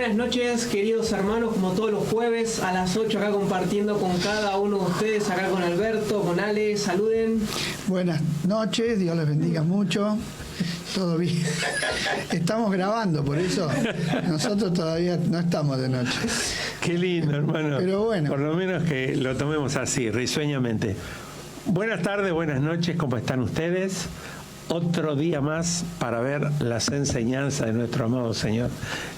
Buenas noches, queridos hermanos, como todos los jueves a las 8 acá compartiendo con cada uno de ustedes, acá con Alberto, con Ale, saluden. Buenas noches, Dios les bendiga mucho. Todo bien. Estamos grabando, por eso nosotros todavía no estamos de noche. Qué lindo, hermano. Pero bueno. Por lo menos que lo tomemos así, risueñamente. Buenas tardes, buenas noches, ¿cómo están ustedes? Otro día más para ver las enseñanzas de nuestro amado Señor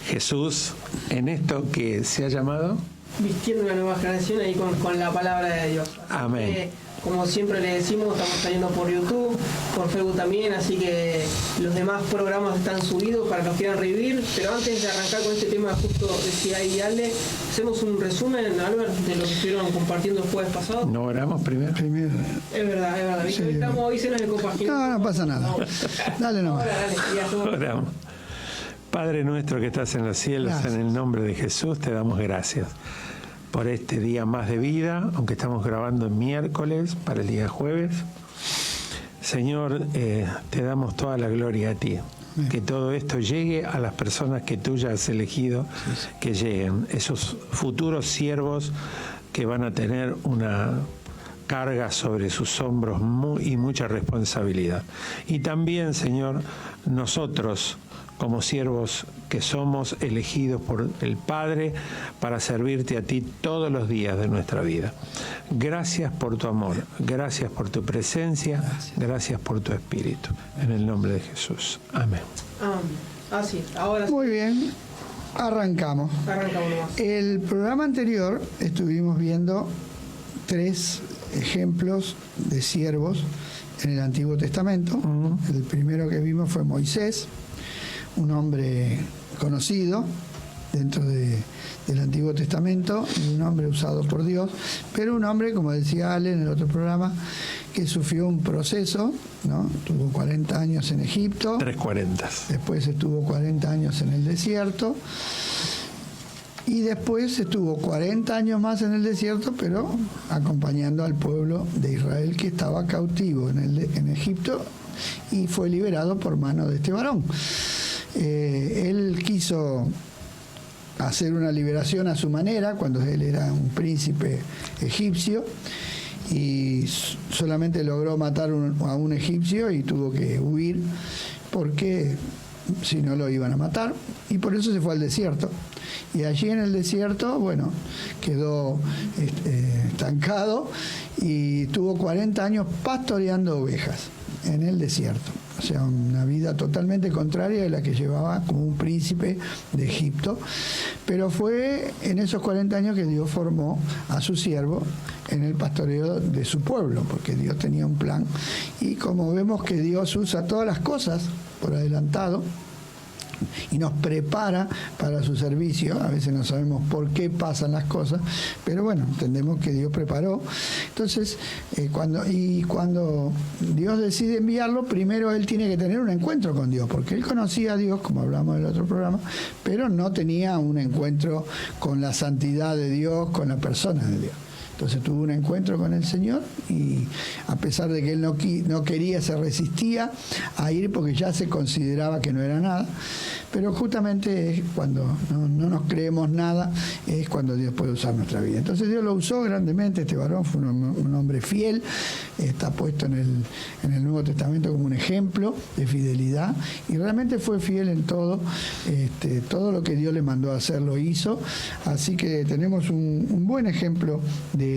Jesús en esto que se ha llamado Vistiendo una nueva generación ahí con la palabra de Dios. Amén. Como siempre le decimos, estamos saliendo por YouTube, por Facebook también, así que los demás programas están subidos para los que quieran revivir. Pero antes de arrancar con este tema, justo decía ahí Ale, hacemos un resumen, Albert, de lo que estuvieron compartiendo el jueves pasado. ¿No oramos primero? Es verdad. Sí. Hoy se nos compagina. No pasa nada. Dale nomás. Oramos. Padre nuestro que estás en los cielos, Gracias. en el nombre de Jesús te damos gracias por este día más de vida, aunque estamos grabando en miércoles para el día jueves. Señor, te damos toda la gloria a ti. Bien. Que todo esto llegue a las personas que tú ya has elegido, que lleguen, esos futuros siervos que van a tener una carga sobre sus hombros y mucha responsabilidad. Y también, Señor, nosotros, como siervos que somos elegidos por el Padre para servirte a ti todos los días de nuestra vida. Gracias por tu amor, gracias por tu presencia, gracias por tu Espíritu. En el nombre de Jesús. Amén. Sí, ahora sí. Muy bien, arrancamos. Arrancamos nomás. El programa anterior estuvimos viendo 3 ejemplos de siervos en el Antiguo Testamento. El primero que vimos fue Moisés, un hombre conocido dentro del Antiguo Testamento y un hombre usado por Dios, pero un hombre, como decía Ale en el otro programa, que sufrió un proceso, ¿no? Tuvo 40 años en Egipto, 3:40. después estuvo 40 años en el desierto y después estuvo 40 años más en el desierto, pero acompañando al pueblo de Israel que estaba cautivo en Egipto y fue liberado por mano de este varón. Él quiso hacer una liberación a su manera cuando él era un príncipe egipcio y solamente logró matar a un egipcio y tuvo que huir porque si no lo iban a matar, y por eso se fue al desierto. Y allí en el desierto, bueno, quedó estancado y tuvo 40 años pastoreando ovejas en el desierto. O sea, una vida totalmente contraria de la que llevaba como un príncipe de Egipto. Pero fue en esos 40 años que Dios formó a su siervo en el pastoreo de su pueblo, porque Dios tenía un plan. Y como vemos que Dios usa todas las cosas por adelantado y nos prepara para su servicio, a veces no sabemos por qué pasan las cosas, pero bueno, entendemos que Dios preparó. Entonces, cuando Dios decide enviarlo, primero él tiene que tener un encuentro con Dios, porque él conocía a Dios, como hablamos en el otro programa, pero no tenía un encuentro con la santidad de Dios, con la persona de Dios. Entonces tuvo un encuentro con el Señor y a pesar de que él no quería, se resistía a ir porque ya se consideraba que no era nada. Pero justamente es cuando no nos creemos nada, es cuando Dios puede usar nuestra vida. Entonces Dios lo usó grandemente, este varón fue un hombre fiel, está puesto en el Nuevo Testamento como un ejemplo de fidelidad y realmente fue fiel en todo, todo lo que Dios le mandó a hacer lo hizo. Así que tenemos un buen ejemplo de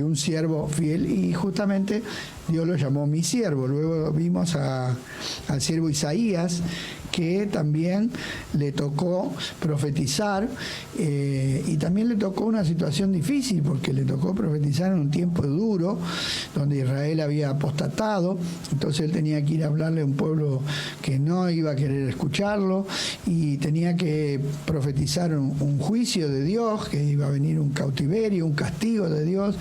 un siervo fiel y justamente Dios lo llamó mi siervo. Luego vimos al siervo Isaías, que también le tocó profetizar y también le tocó una situación difícil porque le tocó profetizar en un tiempo duro donde Israel había apostatado, entonces él tenía que ir a hablarle a un pueblo que no iba a querer escucharlo y tenía que profetizar un juicio de Dios, que iba a venir un cautiverio, un castigo de Dios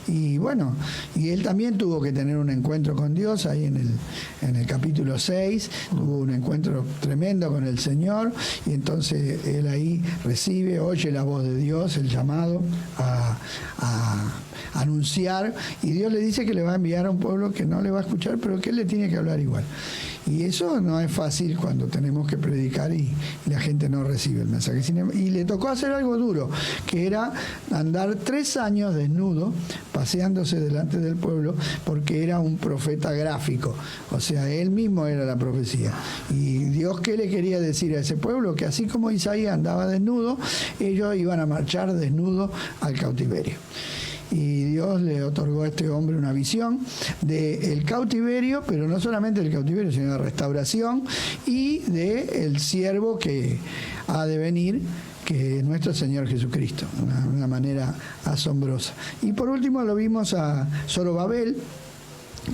y bueno, y él también tuvo que tener un encuentro con Dios ahí en el capítulo 6, tuvo un encuentro tremendo con el Señor y entonces él ahí oye la voz de Dios, el llamado a anunciar y Dios le dice que le va a enviar a un pueblo que no le va a escuchar pero que él le tiene que hablar igual Y eso no es fácil cuando tenemos que predicar y la gente no recibe el mensaje. Y le tocó hacer algo duro, que era andar 3 años desnudo, paseándose delante del pueblo, porque era un profeta gráfico. O sea, él mismo era la profecía. Y Dios, ¿qué le quería decir a ese pueblo? Que así como Isaías andaba desnudo, ellos iban a marchar desnudos al cautiverio. Y Dios le otorgó a este hombre una visión del cautiverio, pero no solamente del cautiverio, sino de restauración y del siervo que ha de venir, que es nuestro Señor Jesucristo, una manera asombrosa. Y por último lo vimos a Zorobabel,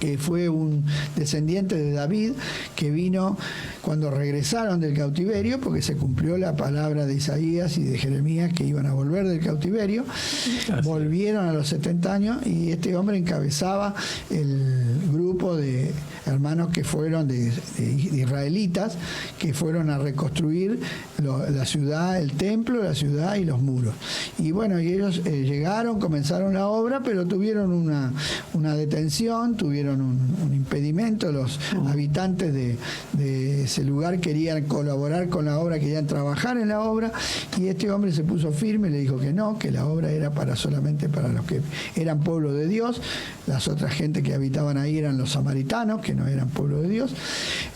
que fue un descendiente de David, que vino cuando regresaron del cautiverio, porque se cumplió la palabra de Isaías y de Jeremías que iban a volver del cautiverio. Volvieron a los 70 años y este hombre encabezaba el grupo de hermanos que fueron de israelitas, que fueron a reconstruir la ciudad, el templo, la ciudad y los muros. Y bueno, y ellos llegaron, comenzaron la obra, pero tuvieron una detención, tuvieron un impedimento. Los habitantes de ese lugar querían colaborar con la obra, querían trabajar en la obra, y este hombre se puso firme, le dijo que no, que la obra era solamente para los que eran pueblo de Dios. Las otras gente que habitaban ahí eran los samaritanos, que no eran pueblo de Dios.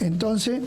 Entonces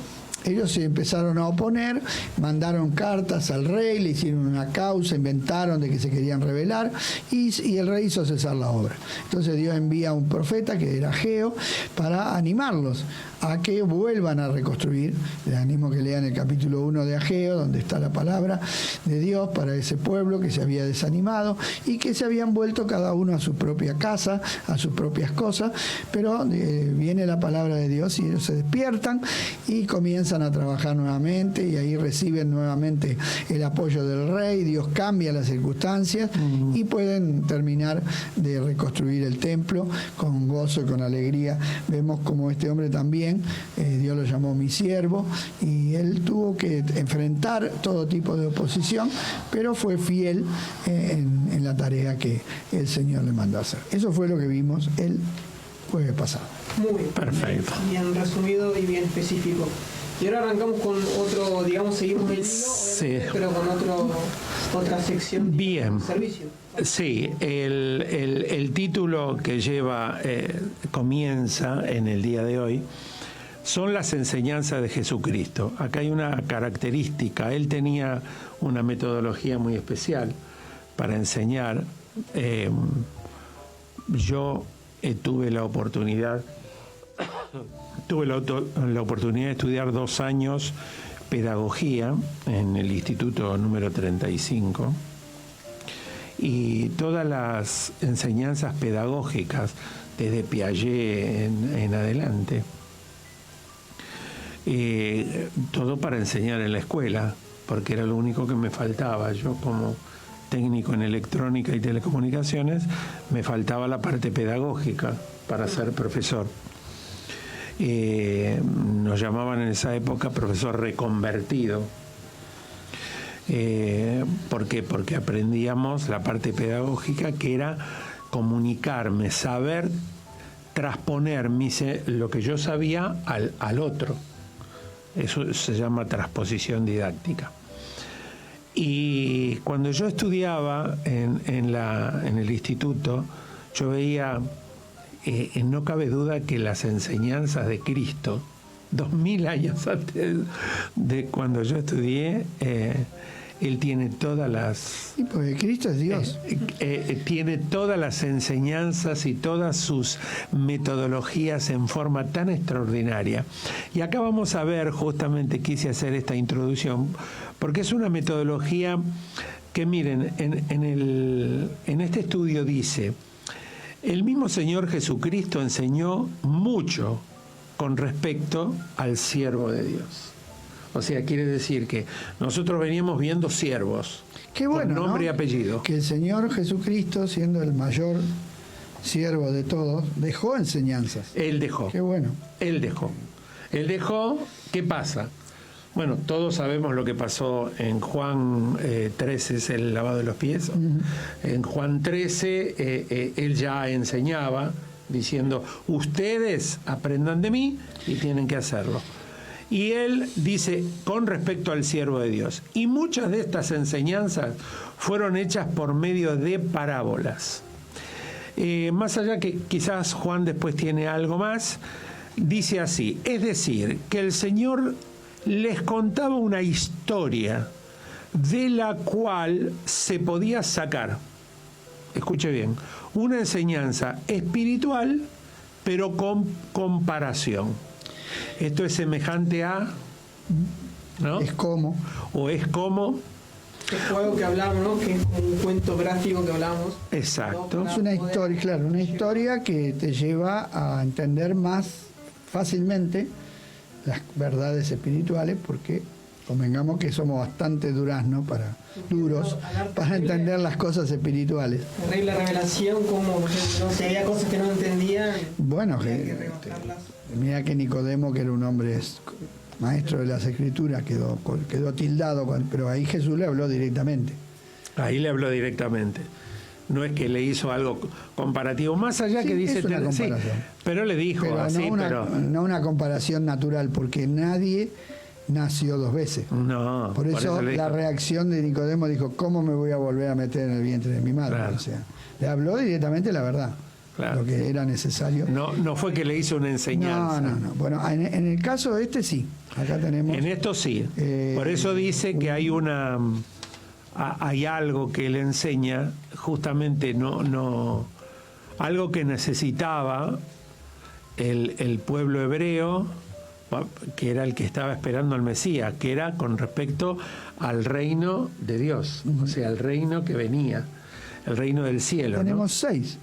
ellos se empezaron a oponer, mandaron cartas al rey, le hicieron una causa, inventaron de que se querían rebelar, y el rey hizo cesar la obra. Entonces Dios envía a un profeta, que era Ageo, para animarlos a que vuelvan a reconstruir. Les animo que lean el capítulo 1 de Ageo, donde está la palabra de Dios para ese pueblo que se había desanimado y que se habían vuelto cada uno a su propia casa, a sus propias cosas, pero viene la palabra de Dios y ellos se despiertan y comienzan a trabajar nuevamente, y ahí reciben nuevamente el apoyo del rey. Dios cambia las circunstancias y pueden terminar de reconstruir el templo con gozo y con alegría. Vemos como este hombre también, Dios lo llamó mi siervo, y él tuvo que enfrentar todo tipo de oposición, pero fue fiel en la tarea que el Señor le mandó a hacer. Eso fue lo que vimos el jueves pasado. Muy perfecto. Bien resumido y bien específico. Y ahora arrancamos con otro, digamos, seguimos el hilo, sí, pero con otra sección. Bien. Servicio. Sí, el título que lleva, comienza en el día de hoy, son las enseñanzas de Jesucristo. Acá hay una característica. Él tenía una metodología muy especial para enseñar. Yo tuve la oportunidad de estudiar 2 años pedagogía en el instituto número 35, y todas las enseñanzas pedagógicas desde Piaget en adelante, todo para enseñar en la escuela, porque era lo único que me faltaba. Yo, como técnico en electrónica y telecomunicaciones, me faltaba la parte pedagógica para ser profesor. Nos llamaban en esa época profesor reconvertido. ¿Por qué? Porque aprendíamos la parte pedagógica, que era comunicarme, saber transponer lo que yo sabía al otro. Eso se llama transposición didáctica. Y cuando yo estudiaba en el instituto, yo veía, no cabe duda que las enseñanzas de Cristo, 2000 años antes de cuando yo estudié, Él tiene todas las... Sí, porque Cristo es Dios. Tiene todas las enseñanzas y todas sus metodologías en forma tan extraordinaria. Y acá vamos a ver, justamente quise hacer esta introducción, porque es una metodología que, miren, en este estudio dice: el mismo Señor Jesucristo enseñó mucho con respecto al siervo de Dios. O sea, quiere decir que nosotros veníamos viendo siervos, qué bueno, con nombre, ¿no?, y apellido. Que el Señor Jesucristo, siendo el mayor siervo de todos, dejó enseñanzas. Él dejó. Qué bueno. Él dejó. ¿Qué pasa? Bueno, todos sabemos lo que pasó en Juan 13, es el lavado de los pies. En Juan 13, él ya enseñaba, diciendo: ustedes aprendan de mí y tienen que hacerlo. Y él dice, con respecto al siervo de Dios, y muchas de estas enseñanzas fueron hechas por medio de parábolas. Más allá que quizás Juan después tiene algo más, dice así, es decir, que el Señor les contaba una historia de la cual se podía sacar, escuche bien, una enseñanza espiritual, pero con comparación. Esto es semejante a, ¿no? Es como. O es como. Es algo que hablamos, ¿no? Que es como un cuento gráfico que hablamos. Exacto. Es una historia, claro, una historia que te lleva a entender más fácilmente las verdades espirituales, porque convengamos que somos bastante duros para entender las cosas espirituales. La revelación, como, no sé, había cosas que no entendían. Bueno, que rebajarlas. mira que Nicodemo, que era un hombre maestro de las Escrituras, quedó tildado, pero ahí Jesús le habló directamente. Ahí le habló directamente. No es que le hizo algo comparativo, más allá Sí, que dice... es una comparación. Sí, pero le dijo Pero así, no una comparación natural, porque nadie nació dos veces. No, Por eso le la dijo. reacción de Nicodemo dijo, ¿cómo me voy a volver a meter en el vientre de mi madre? Claro. O sea, le habló directamente la verdad, Claro. lo que era necesario. No fue que le hizo una enseñanza. No. Bueno, en el caso este sí. Acá tenemos... En esto sí. Por eso dice que hay hay algo que le enseña, justamente algo que necesitaba el pueblo hebreo, que era el que estaba esperando al Mesías, que era con respecto al reino de Dios, o sea, el reino que venía, el reino del cielo. Tenemos seis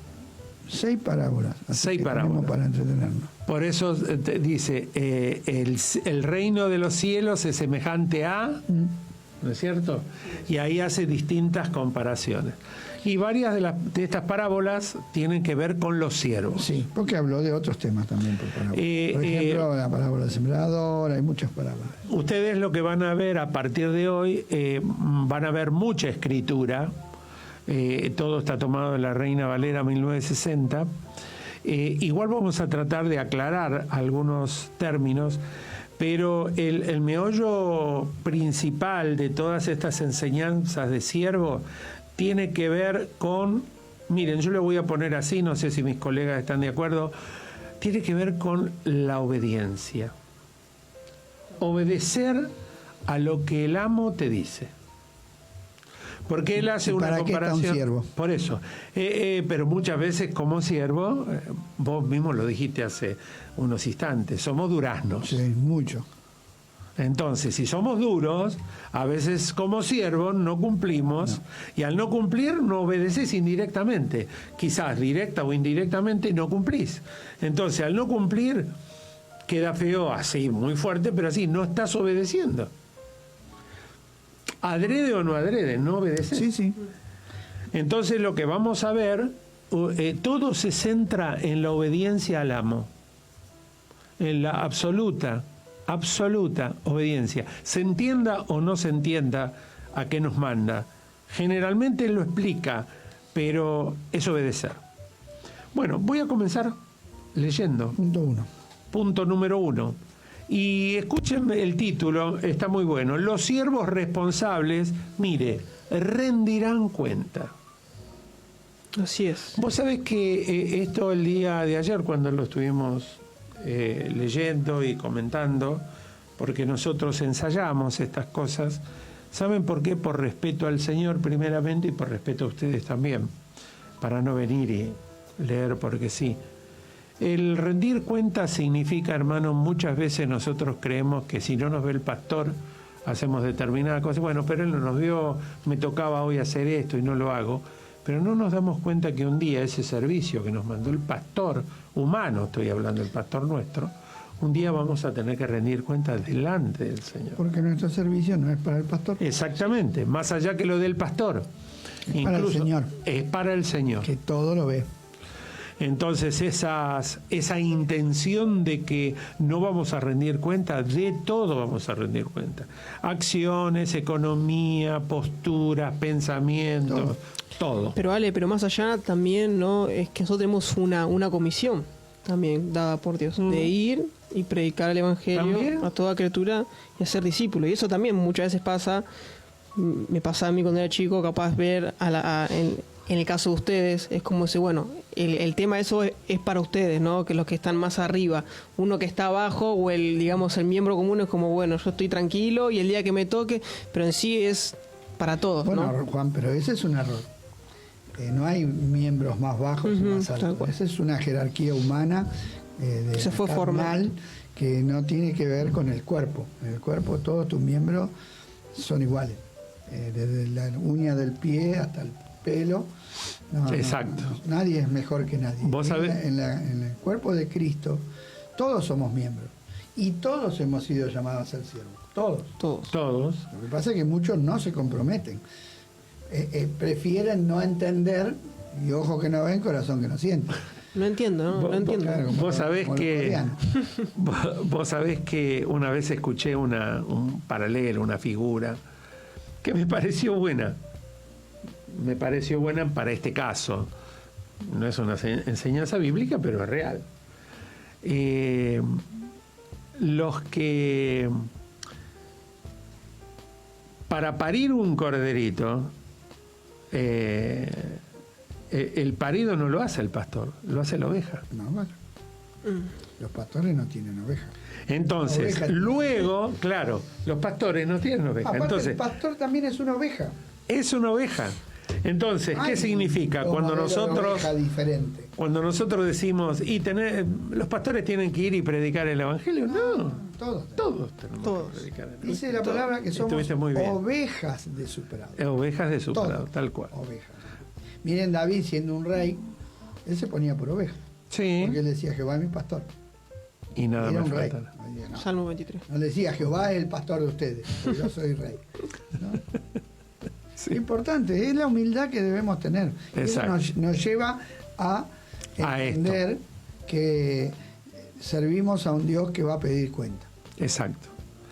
parábolas. Así 6 que parábolas. tenemos para entretenernos. Por eso dice, el reino de los cielos es semejante a, ¿no es cierto? Y ahí hace distintas comparaciones. Y varias de estas parábolas tienen que ver con los siervos. Sí, porque habló de otros temas también por parábola. Por ejemplo, la parábola del sembrador, hay muchas parábolas. Ustedes lo que van a ver a partir de hoy, van a ver mucha escritura. Todo está tomado de la Reina Valera 1960. Igual vamos a tratar de aclarar algunos términos, pero el meollo principal de todas estas enseñanzas de siervo tiene que ver con, miren, yo lo voy a poner así, no sé si mis colegas están de acuerdo, tiene que ver con la obediencia. Obedecer a lo que el amo te dice. Porque él hace una ¿Para qué está comparación. un siervo? Por eso. Pero muchas veces como siervo, vos mismo lo dijiste hace unos instantes, somos duraznos. Sí, mucho. Entonces, si somos duros, a veces como siervos no cumplimos, y al no cumplir no obedeces indirectamente. Quizás directa o indirectamente no cumplís. Entonces, al no cumplir, queda feo así, muy fuerte, pero así, no estás obedeciendo. Adrede o no adrede, no obedeces. Sí. Entonces lo que vamos a ver, todo se centra en la obediencia al amo, en la absoluta obediencia. Se entienda o no se entienda a qué nos manda. Generalmente él lo explica, pero es obedecer. Bueno, voy a comenzar leyendo. Punto 1. Punto número 1. Y escuchen el título, está muy bueno. Los siervos responsables, mire, rendirán cuenta. Así es. Vos sabés que esto el día de ayer, cuando lo estuvimos leyendo y comentando, porque nosotros ensayamos estas cosas, ¿saben por qué? Por respeto al Señor primeramente y por respeto a ustedes también, para no venir y leer porque sí. El rendir cuenta significa, hermano, muchas veces nosotros creemos que si no nos ve el pastor, hacemos determinadas cosas. Bueno, pero él no nos vio, me tocaba hoy hacer esto y no lo hago. Pero no nos damos cuenta que un día ese servicio que nos mandó el pastor humano, estoy hablando del pastor nuestro, un día vamos a tener que rendir cuenta delante del Señor. Porque nuestro servicio no es para el pastor. Exactamente, más allá que lo del pastor. Es para el Señor. Es para el Señor. Que todo lo ve. Entonces esa intención de que no vamos a rendir cuenta, de todo vamos a rendir cuenta. Acciones, economía, posturas, pensamientos, todo. Pero Ale, pero más allá también, ¿no? Es que nosotros tenemos una comisión. también dada por Dios, de ir y predicar el Evangelio ¿También? a toda criatura y hacer discípulos. Y eso también muchas veces pasa, me pasaba a mí cuando era chico, capaz ver en el caso de ustedes, es como si, bueno, el tema de eso es para ustedes, ¿no? Que los que están más arriba, uno que está abajo o digamos, el miembro común es como, bueno, yo estoy tranquilo y el día que me toque, pero en sí es para todos, Bueno, ¿no? Juan, pero ese es un error. No hay miembros más bajos y más tal altos. cual. Esa es una jerarquía humana Se fue carnal formando. que no tiene que ver con el cuerpo. En el cuerpo todos tus miembros son iguales. Desde la uña del pie hasta el pelo. Exacto. Nadie es mejor que nadie. Vos sabés- En el cuerpo de Cristo todos somos miembros. Y todos hemos sido llamados a ser siervos. Todos. Todos. Lo que pasa es que muchos no se comprometen. Prefieren no entender, y ojo que no ven, corazón que no siente. No entiendo, ¿no? Vos- No entiendo. Claro, Vos sabés como los que coreanos. vos sabés que una vez escuché un paralelo, una figura que me pareció buena. Me pareció buena para este caso. No es una enseñanza bíblica, pero es real. Los que para parir un corderito, el parido no lo hace el pastor, lo hace la oveja. No, bueno. Los pastores no tienen ovejas. Entonces, Oveja. luego, claro, los pastores no tienen oveja. Aparte, Entonces, el pastor también es una oveja. es una oveja. Entonces, ¿qué Hay significa? un Cuando modelo de nosotros, oveja diferente. cuando nosotros decimos, los pastores tienen que ir y predicar el evangelio, no. Todos. Todos tenemos Todos. que predicar el evangelio. Dice la palabra que somos Estuviste muy bien. ovejas de su prado. Ovejas de su Todos. prado, tal cual. Ovejas. Miren, David siendo un rey, él se ponía por oveja. Sí, Porque él decía, Jehová es mi pastor. y nada Era más un rey. falta. No decía, no. Salmo 23. No le decía, Jehová es el pastor de ustedes, porque yo soy rey. ¿No? Sí. Importante, es la humildad que debemos tener. Y eso Exacto. nos lleva a A entender que servimos a un Dios que va a pedir cuenta. Exacto.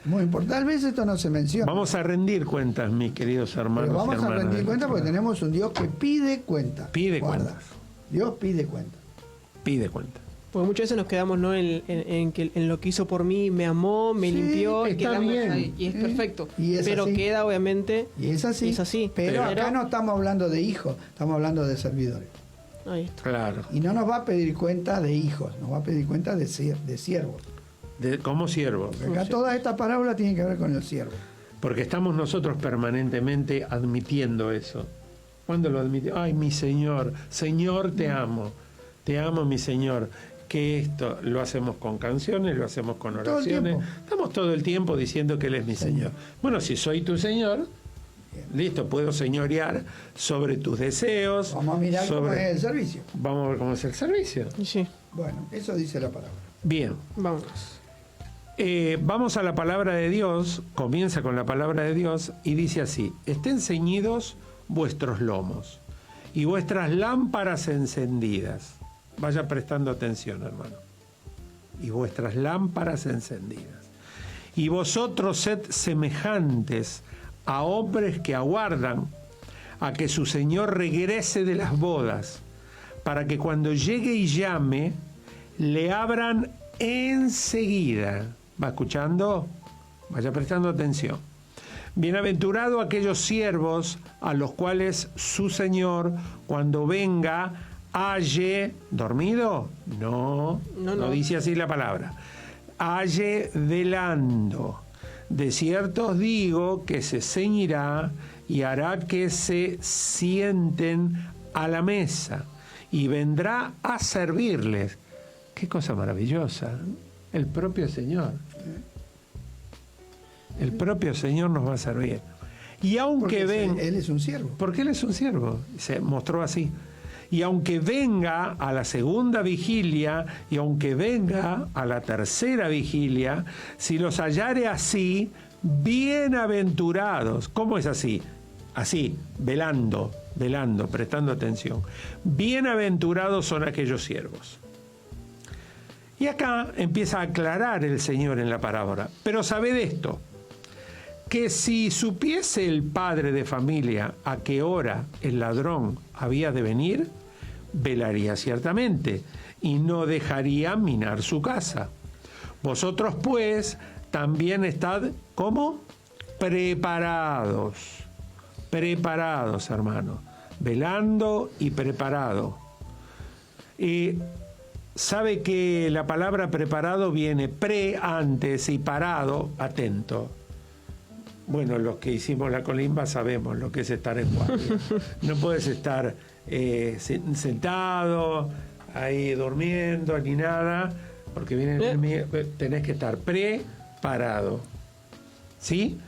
Muy importante. Tal vez esto no se menciona. Vamos a rendir cuentas, mis queridos hermanos. pero vamos y a hermanas rendir del cuenta otro porque lado. tenemos un Dios que pide cuenta. Pide Guarda. cuentas. Dios pide cuenta. Pide cuenta. Porque muchas veces nos quedamos, ¿no? en lo que hizo por mí, me amó, me Sí, limpió, y está quedamos bien. ahí, y es perfecto. Y es pero así. queda, obviamente, Y es así. Es así. Pero acá Pero- no estamos hablando de hijos, estamos hablando de servidores. ahí está. Claro. Y no nos va a pedir cuenta de hijos, nos va a pedir cuenta de siervos. Como siervos. Porque acá toda esta parábola tiene que ver con el siervo. Porque estamos nosotros permanentemente admitiendo eso. ¿Cuándo lo admitimos? Ay, mi Señor, Señor, te amo, mi Señor. Que esto lo hacemos con canciones, lo hacemos con Todo el oraciones. tiempo. Estamos todo el tiempo diciendo que Él es mi Señor. Bueno, si soy tu Señor, listo, puedo señorear sobre tus deseos. Vamos a mirar cómo es el servicio. Vamos a ver cómo es el servicio. Y sí, Bueno, eso dice la palabra. Bien. vámonos. Vamos a la palabra de Dios, comienza con la palabra de Dios y dice así: estén ceñidos vuestros lomos y vuestras lámparas encendidas. Vaya prestando atención, hermano. Y vuestras lámparas encendidas. Y vosotros sed semejantes a hombres que aguardan a que su Señor regrese de las bodas, para que cuando llegue y llame, le abran enseguida. ¿Va escuchando? Vaya prestando atención. Bienaventurado aquellos siervos a los cuales su Señor, cuando venga, halle... ¿Dormido? No, no dice así la palabra. Halle velando. De cierto os digo que se ceñirá y hará que se sienten a la mesa y vendrá a servirles. Qué cosa maravillosa. El propio Señor. El propio Señor nos va a servir. Y aunque Porque él es un siervo. porque Él es un siervo, se mostró así. Y aunque venga a la segunda vigilia, y aunque venga a la tercera vigilia, si los hallare así, bienaventurados. ¿Cómo es así? Así, velando, prestando atención. Bienaventurados son aquellos siervos. Y acá empieza a aclarar el Señor en la parábola. Pero sabed esto, que si supiese el padre de familia a qué hora el ladrón había de venir, velaría ciertamente y no dejaría minar su casa. Vosotros pues también estad, ¿cómo? Preparados, hermanos, velando y preparado. Y sabe que la palabra preparado viene antes y parado, atento. Bueno, los que hicimos la colimba sabemos lo que es estar en guardia. No puedes estar sentado, ahí durmiendo, ni nada, porque tenés que estar preparado. ¿Sí?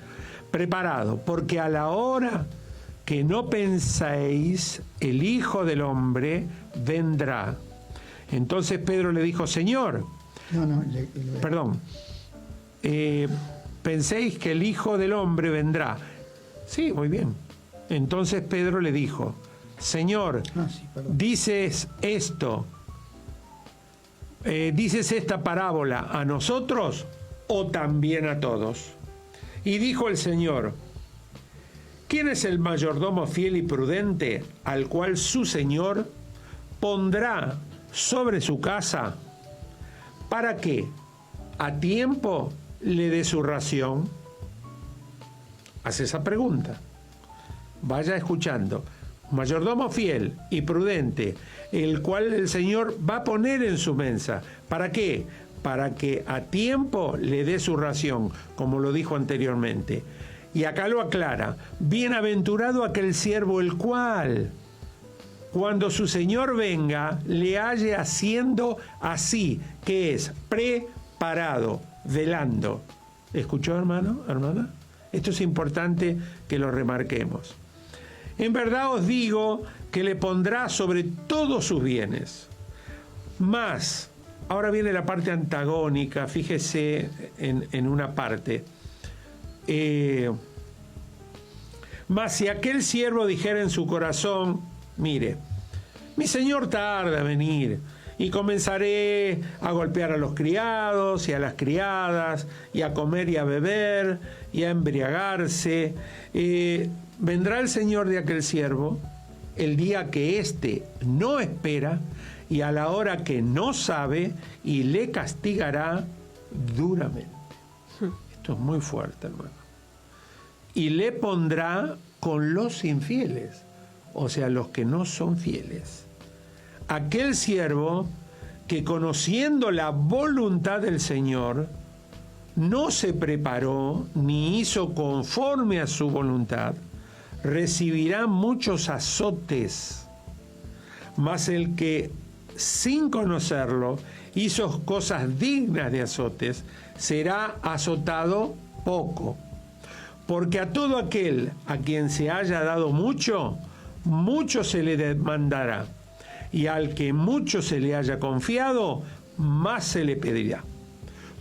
Preparado, porque a la hora que no penséis, el Hijo del Hombre vendrá. Entonces Pedro le dijo, Señor, perdón, penséis que el Hijo del Hombre vendrá. Sí, muy bien. Entonces Pedro le dijo, Señor, dices esta parábola a nosotros o también a todos. Y dijo el Señor, ¿quién es el mayordomo fiel y prudente al cual su Señor pondrá sobre su casa para que a tiempo le dé su ración? Hace esa pregunta. Vaya escuchando. Mayordomo fiel y prudente, el cual el Señor va a poner en su mesa. ¿Para qué? Para que a tiempo le dé su ración, como lo dijo anteriormente. Y acá lo aclara. Bienaventurado aquel siervo el cual, cuando su Señor venga, le halle haciendo así, que es preparado, velando. ¿Escuchó, hermano, hermana? Esto es importante que lo remarquemos. En verdad os digo que le pondrá sobre todos sus bienes. Mas, ahora viene la parte antagónica, fíjese en una parte. Mas si aquel siervo dijera en su corazón, mire, mi señor tarda a venir, y comenzaré a golpear a los criados y a las criadas, y a comer y a beber, y a embriagarse, vendrá el señor de aquel siervo el día que éste no espera, y a la hora que no sabe, y le castigará duramente. Esto es muy fuerte, hermano. Y le pondrá con los infieles, o sea, los que no son fieles. Aquel siervo que, conociendo la voluntad del Señor, no se preparó ni hizo conforme a su voluntad, recibirá muchos azotes. Mas el que, sin conocerlo, hizo cosas dignas de azotes, será azotado poco. Porque a todo aquel a quien se haya dado mucho, mucho se le demandará. Y al que mucho se le haya confiado, más se le pedirá.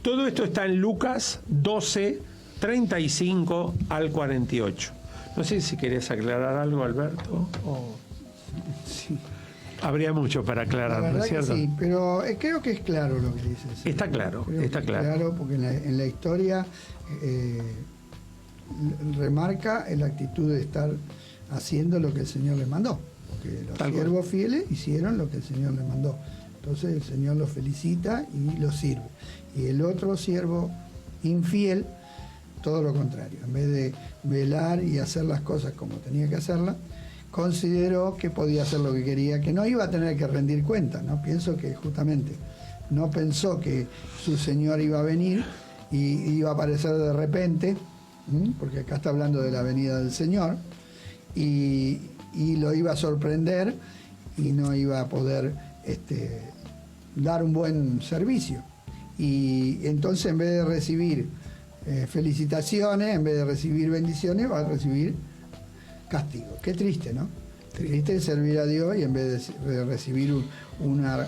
Todo esto está en Lucas 12, 35 al 48. No sé si querés aclarar algo, Alberto. Sí. Habría mucho para aclarar, ¿no es cierto? Sí, pero creo que es claro lo que dices. Está claro, está claro. Claro, porque en la historia remarca la actitud de estar haciendo lo que el Señor les mandó. Porque los siervos fieles hicieron lo que el Señor les mandó. Entonces el Señor los felicita y los sirve. Y el otro siervo infiel, todo lo contrario. En vez de velar y hacer las cosas como tenía que hacerlas, consideró que podía hacer lo que quería, que no iba a tener que rendir cuenta, ¿no? Pienso que justamente no pensó que su Señor iba a venir y iba a aparecer de repente, porque acá está hablando de la venida del Señor, y lo iba a sorprender y no iba a poder dar un buen servicio. Y entonces, en vez de recibir felicitaciones, en vez de recibir bendiciones, va a recibir castigo. Qué triste, ¿no? Triste servir a Dios y en vez de recibir una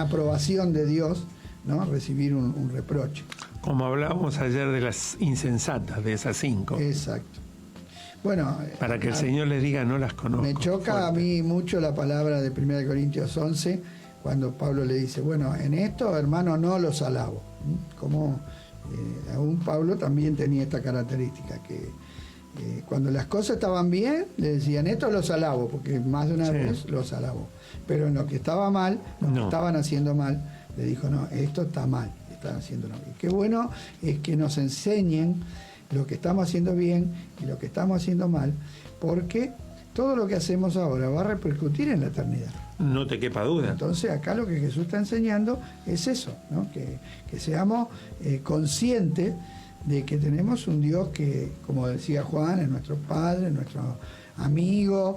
aprobación de Dios, ¿no? Recibir un reproche. Como hablábamos ayer de las insensatas, de esas 5. Exacto. Bueno, para que el Señor les diga, no las conozco. Me choca a mí mucho la palabra de 1 Corintios 11, cuando Pablo le dice, bueno, en esto, hermano, no los alabo. Como aún Pablo también tenía esta característica, que Cuando las cosas estaban bien, le decían, esto los alabo, porque más de una vez los alabó. Pero en lo que estaba mal, lo que estaban haciendo mal, le dijo, no, esto está mal, están haciendo mal. Y qué bueno es que nos enseñen lo que estamos haciendo bien y lo que estamos haciendo mal, porque todo lo que hacemos ahora va a repercutir en la eternidad. No te quepa duda. Entonces acá lo que Jesús está enseñando es eso, ¿no? Que seamos conscientes de que tenemos un Dios que, como decía Juan, es nuestro Padre, nuestro amigo,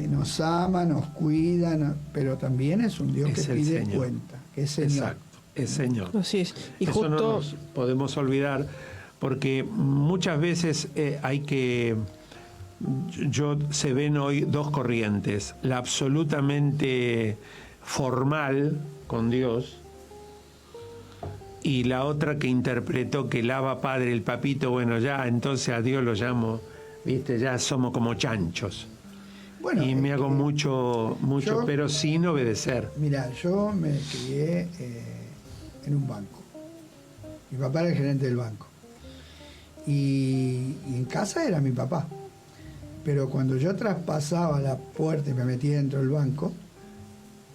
nos ama, nos cuida, pero también es un Dios que pide Señor. Cuenta, que es Señor. Exacto, es Señor. Así es. Y eso justo no nos podemos olvidar, porque muchas veces hay que... se ven hoy dos corrientes, la absolutamente formal con Dios y la otra que interpretó que el Abba Padre, el papito, bueno, ya entonces a Dios lo llamo, viste, ya somos como chanchos. Bueno, y me hago mucho, yo, pero sin obedecer. Mira, yo me crié en un banco. Mi papá era el gerente del banco. Y en casa era mi papá. Pero cuando yo traspasaba la puerta y me metía dentro del banco,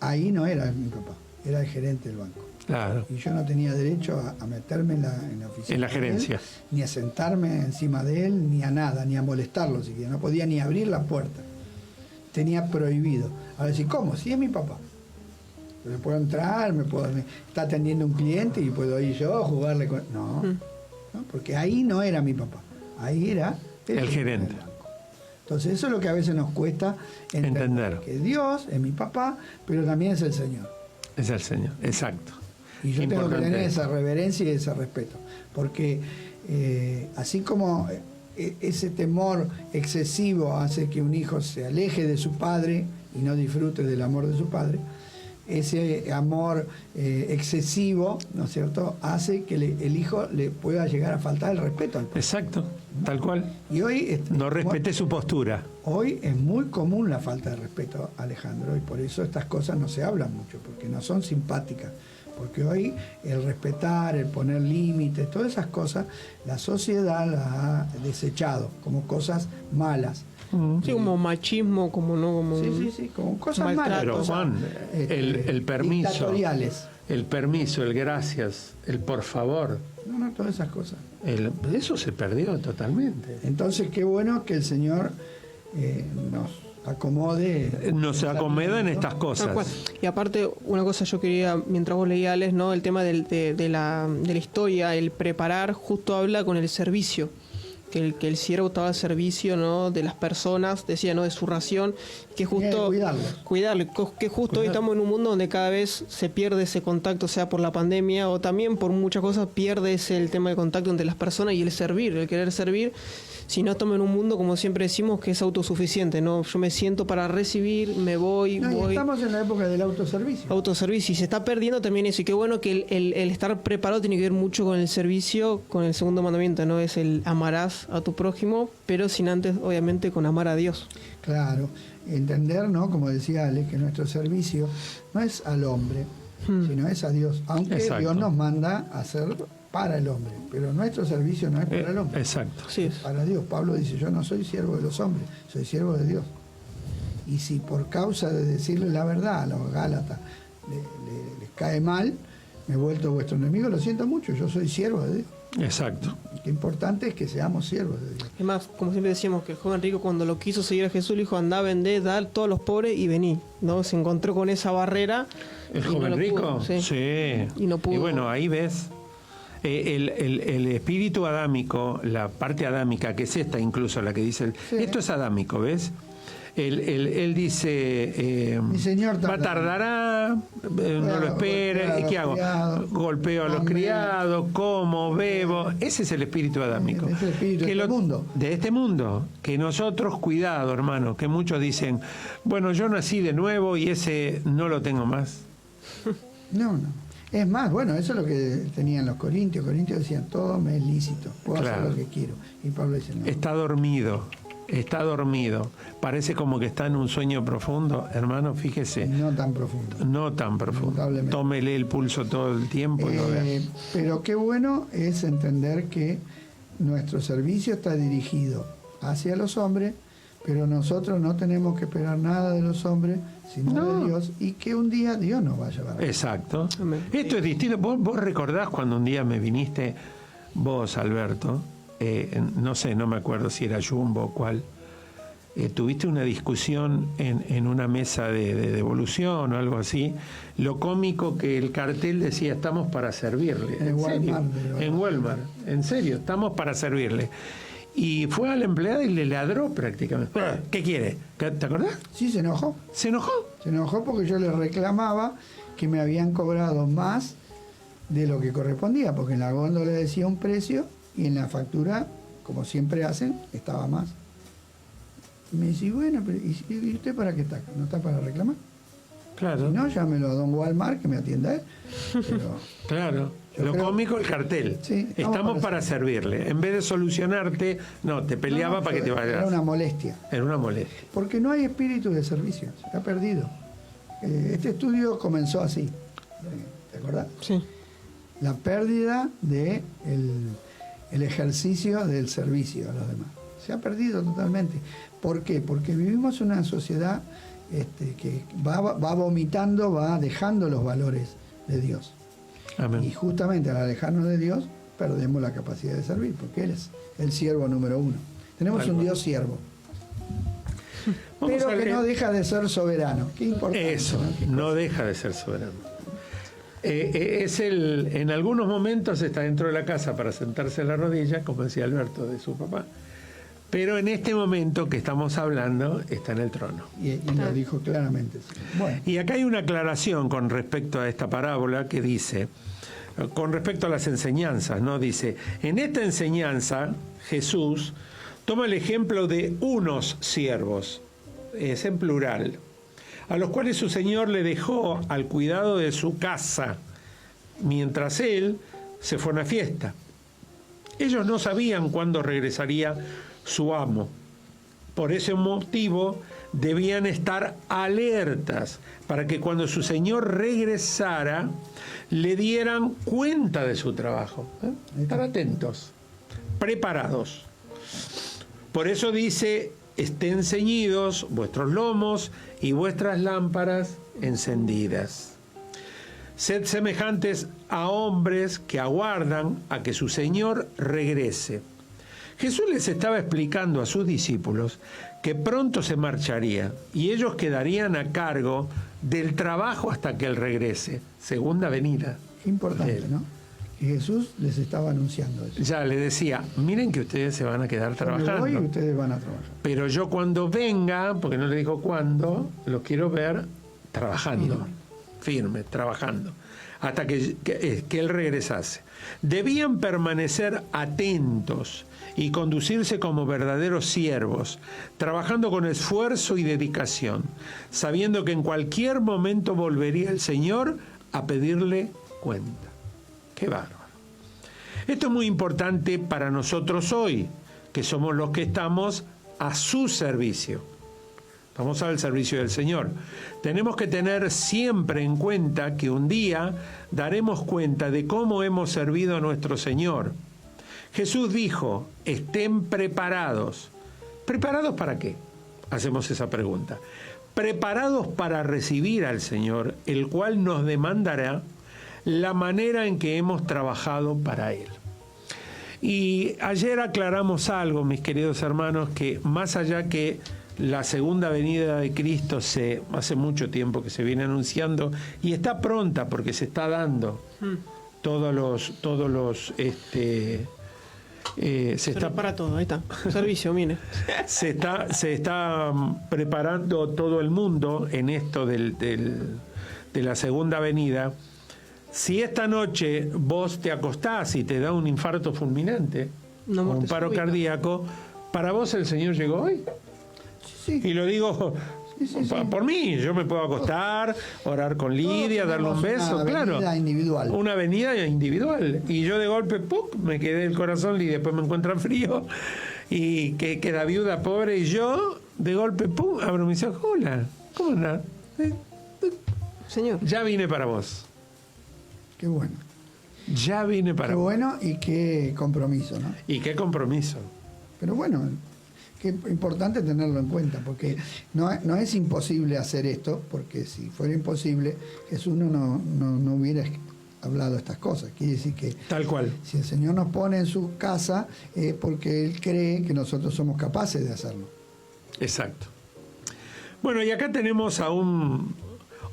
ahí no era mi papá, era el gerente del banco. Claro. Y yo no tenía derecho a meterme en la oficina. En la gerencia. Él, ni a sentarme encima de él, ni a nada, ni a molestarlo siquiera. No podía ni abrir la puerta. Tenía prohibido. Ahora decir, ¿cómo? Si es mi papá. Yo le puedo entrar, me está atendiendo un cliente y puedo ir yo a jugarle con... No, no, porque ahí no era mi papá. Ahí era el gerente. Del banco. Entonces eso es lo que a veces nos cuesta entender. Que Dios es mi papá, pero también es el Señor. Es el Señor, exacto. Y yo tengo que tener esa reverencia y ese respeto, porque así como ese temor excesivo hace que un hijo se aleje de su padre y no disfrute del amor de su padre, ese amor excesivo, ¿no es cierto?, hace que el hijo le pueda llegar a faltar el respeto al padre. Exacto, tal cual. Y hoy no respete su postura. Hoy es muy común la falta de respeto, Alejandro, y por eso estas cosas no se hablan mucho, porque no son simpáticas. Porque hoy el respetar, el poner límites, todas esas cosas, la sociedad las ha desechado como cosas malas. Sí, como machismo, como no, como... Sí, como cosas malas. Pero Juan, el permiso, dictatoriales. El permiso, el gracias, el por favor. No, todas esas cosas. Eso se perdió totalmente. Entonces, qué bueno que el Señor nos acomode. Nos acomoda en estas cosas. Y aparte, una cosa yo quería, mientras vos leías, Alex, ¿no? El tema de la historia, el preparar, justo habla con el servicio. Que el siervo estaba al servicio, ¿no?, de las personas, decía, ¿no?, de su ración, que justo cuidarle, que justo hoy estamos en un mundo donde cada vez se pierde ese contacto, sea por la pandemia o también por muchas cosas, pierde el tema de contacto entre las personas y el servir, el querer servir. Si no, estamos en un mundo, como siempre decimos, que es autosuficiente, ¿no? Yo me siento para recibir, me voy. Estamos en la época del autoservicio. Autoservicio, y se está perdiendo también eso. Y qué bueno que el estar preparado tiene que ver mucho con el servicio, con el segundo mandamiento, ¿no? Es el amarás a tu prójimo, pero sin antes, obviamente, con amar a Dios. Claro, entender, ¿no?, como decía Alex, que nuestro servicio no es al hombre, sino es a Dios. Aunque Dios nos manda a hacer para el hombre, pero nuestro servicio no es para el hombre. Exacto. Sí. Es para Dios. Pablo dice, yo no soy siervo de los hombres, soy siervo de Dios. Y si por causa de decirle la verdad a los Gálatas les cae mal, me he vuelto vuestro enemigo, lo siento mucho, yo soy siervo de Dios. Exacto. Y qué importante es que seamos siervos de Dios. Es más, como siempre decíamos, que el joven rico, cuando lo quiso seguir a Jesús, le dijo, andá, vendé, da a todos los pobres y vení, ¿no? Se encontró con esa barrera. ¿El joven rico? Sí. Y no pudo. Y bueno, ahí ves el espíritu adámico, la parte adámica, que es esta incluso, la que dice, esto es adámico, ¿ves? Él dice, mi señor tardará, no lo espere, ¿qué hago? Golpeo a los criados, como, bebo. Ese es el espíritu adámico. Es el espíritu de este mundo. De este mundo. Que nosotros, cuidado, hermano, que muchos dicen, bueno, yo nací de nuevo y ese no lo tengo más. No. Es más, bueno, eso es lo que tenían los corintios. Los corintios decían, todo me es lícito, puedo hacer lo que quiero. Y Pablo dice, no. Está dormido. Parece como que está en un sueño profundo. Hermano, fíjese. No tan profundo. No tan profundo. Tómele el pulso todo el tiempo y lo vea. Pero qué bueno es entender que nuestro servicio está dirigido hacia los hombres, pero nosotros no tenemos que esperar nada de los hombres, sino de Dios, y que un día Dios nos va a llevar a casa. Exacto. Amén. Esto es distinto. Vos recordás cuando un día me viniste, vos, Alberto, no sé, no me acuerdo si era Jumbo o cuál, tuviste una discusión en una mesa de devolución o algo así. Lo cómico que el cartel decía, estamos para servirle. En Walmart, En Walmart, en serio, estamos para servirle. Y fue a la empleada y le ladró prácticamente. ¿Qué quiere? ¿Te acordás? Sí, se enojó. ¿Se enojó? Se enojó porque yo le reclamaba que me habían cobrado más de lo que correspondía, porque en la góndola decía un precio y en la factura, como siempre hacen, estaba más. Y me dice, bueno, pero ¿y usted para qué está? ¿No está para reclamar? Claro. Si no, llámelo a don Walmart que me atienda él. Pero Claro. Yo Lo creo- cómico, el cartel. Sí, estamos para servirle. En vez de solucionarte, no, te peleaba no, para que te vayas. era una molestia. Era una molestia. Porque no hay espíritu de servicio, se ha perdido. Este estudio comenzó así, ¿te acordás? Sí. La pérdida de el ejercicio del servicio a los demás. Se ha perdido totalmente. ¿Por qué? Porque vivimos una sociedad que va vomitando, va dejando los valores de Dios. Amén. Y justamente al alejarnos de Dios, perdemos la capacidad de servir, porque Él es el siervo número uno. Tenemos Tal un cual. Dios siervo, Vamos pero a que leer- no deja de ser soberano. Qué importante. Eso, ¿no? Qué no deja de ser soberano. En algunos momentos está dentro de la casa para sentarse en la rodilla, como decía Alberto de su papá. Pero en este momento que estamos hablando, está en el trono. Y lo dijo claramente. Sí. Bueno, Y acá hay una aclaración con respecto a esta parábola que dice, con respecto a las enseñanzas, ¿no? Dice, en esta enseñanza Jesús toma el ejemplo de unos siervos, es en plural, a los cuales su Señor le dejó al cuidado de su casa, mientras él se fue a una fiesta. Ellos no sabían cuándo regresaría su amo. Por ese motivo debían estar alertas para que cuando su señor regresara le dieran cuenta de su trabajo. Estar atentos, preparados. Por eso dice, estén ceñidos vuestros lomos y vuestras lámparas encendidas. Sed semejantes a hombres que aguardan a que su señor regrese. Jesús les estaba explicando a sus discípulos que pronto se marcharía y ellos quedarían a cargo del trabajo hasta que Él regrese, segunda venida. qué importante, Él. ¿no? Que Jesús les estaba anunciando eso. Ya le decía, miren que ustedes se van a quedar Yo me voy y trabajando, ustedes van a trabajar. pero yo cuando venga, porque no le dijo cuándo, los quiero ver trabajando, firme, trabajando, hasta que Él regresase. Debían permanecer atentos y conducirse como verdaderos siervos, trabajando con esfuerzo y dedicación, sabiendo que en cualquier momento volvería el Señor a pedirle cuenta. ¡Qué bárbaro! Esto es muy importante para nosotros hoy, que somos los que estamos a su servicio. Vamos al servicio del Señor. Tenemos que tener siempre en cuenta que un día daremos cuenta de cómo hemos servido a nuestro Señor. Jesús dijo, estén preparados. ¿Preparados para qué? Hacemos esa pregunta. Preparados para recibir al Señor, el cual nos demandará la manera en que hemos trabajado para Él. Y ayer aclaramos algo, mis queridos hermanos, que más allá que la segunda venida de Cristo hace mucho tiempo que se viene anunciando y está pronta porque se está dando Se prepara todo, ahí está. Servicio, mire. se está preparando todo el mundo en esto de la segunda venida. Si esta noche vos te acostás y te da un infarto fulminante Una o un muerte paro súbita. cardíaco, ¿para vos el Señor llegó hoy? Sí, Y lo digo sí. por mí, yo me puedo acostar, orar con Lidia, Todos darle un tenemos beso, una claro. avenida individual. Una avenida individual. Y yo de golpe, ¡puc!, me quedé el corazón y después me encuentra frío. Y que queda viuda, pobre. Y yo, de golpe, ¡pum!, abro mis ojos. Hola, ¿cómo andás? Señor. Ya vine para vos. Qué bueno. Ya vine para Qué vos. bueno y qué compromiso, ¿no? Y qué compromiso. Pero bueno, que es importante tenerlo en cuenta, porque no es imposible hacer esto, porque si fuera imposible, Jesús no hubiera hablado estas cosas. Quiere decir que Tal cual. si el Señor nos pone en su casa es porque Él cree que nosotros somos capaces de hacerlo. Exacto. Bueno, y acá tenemos a un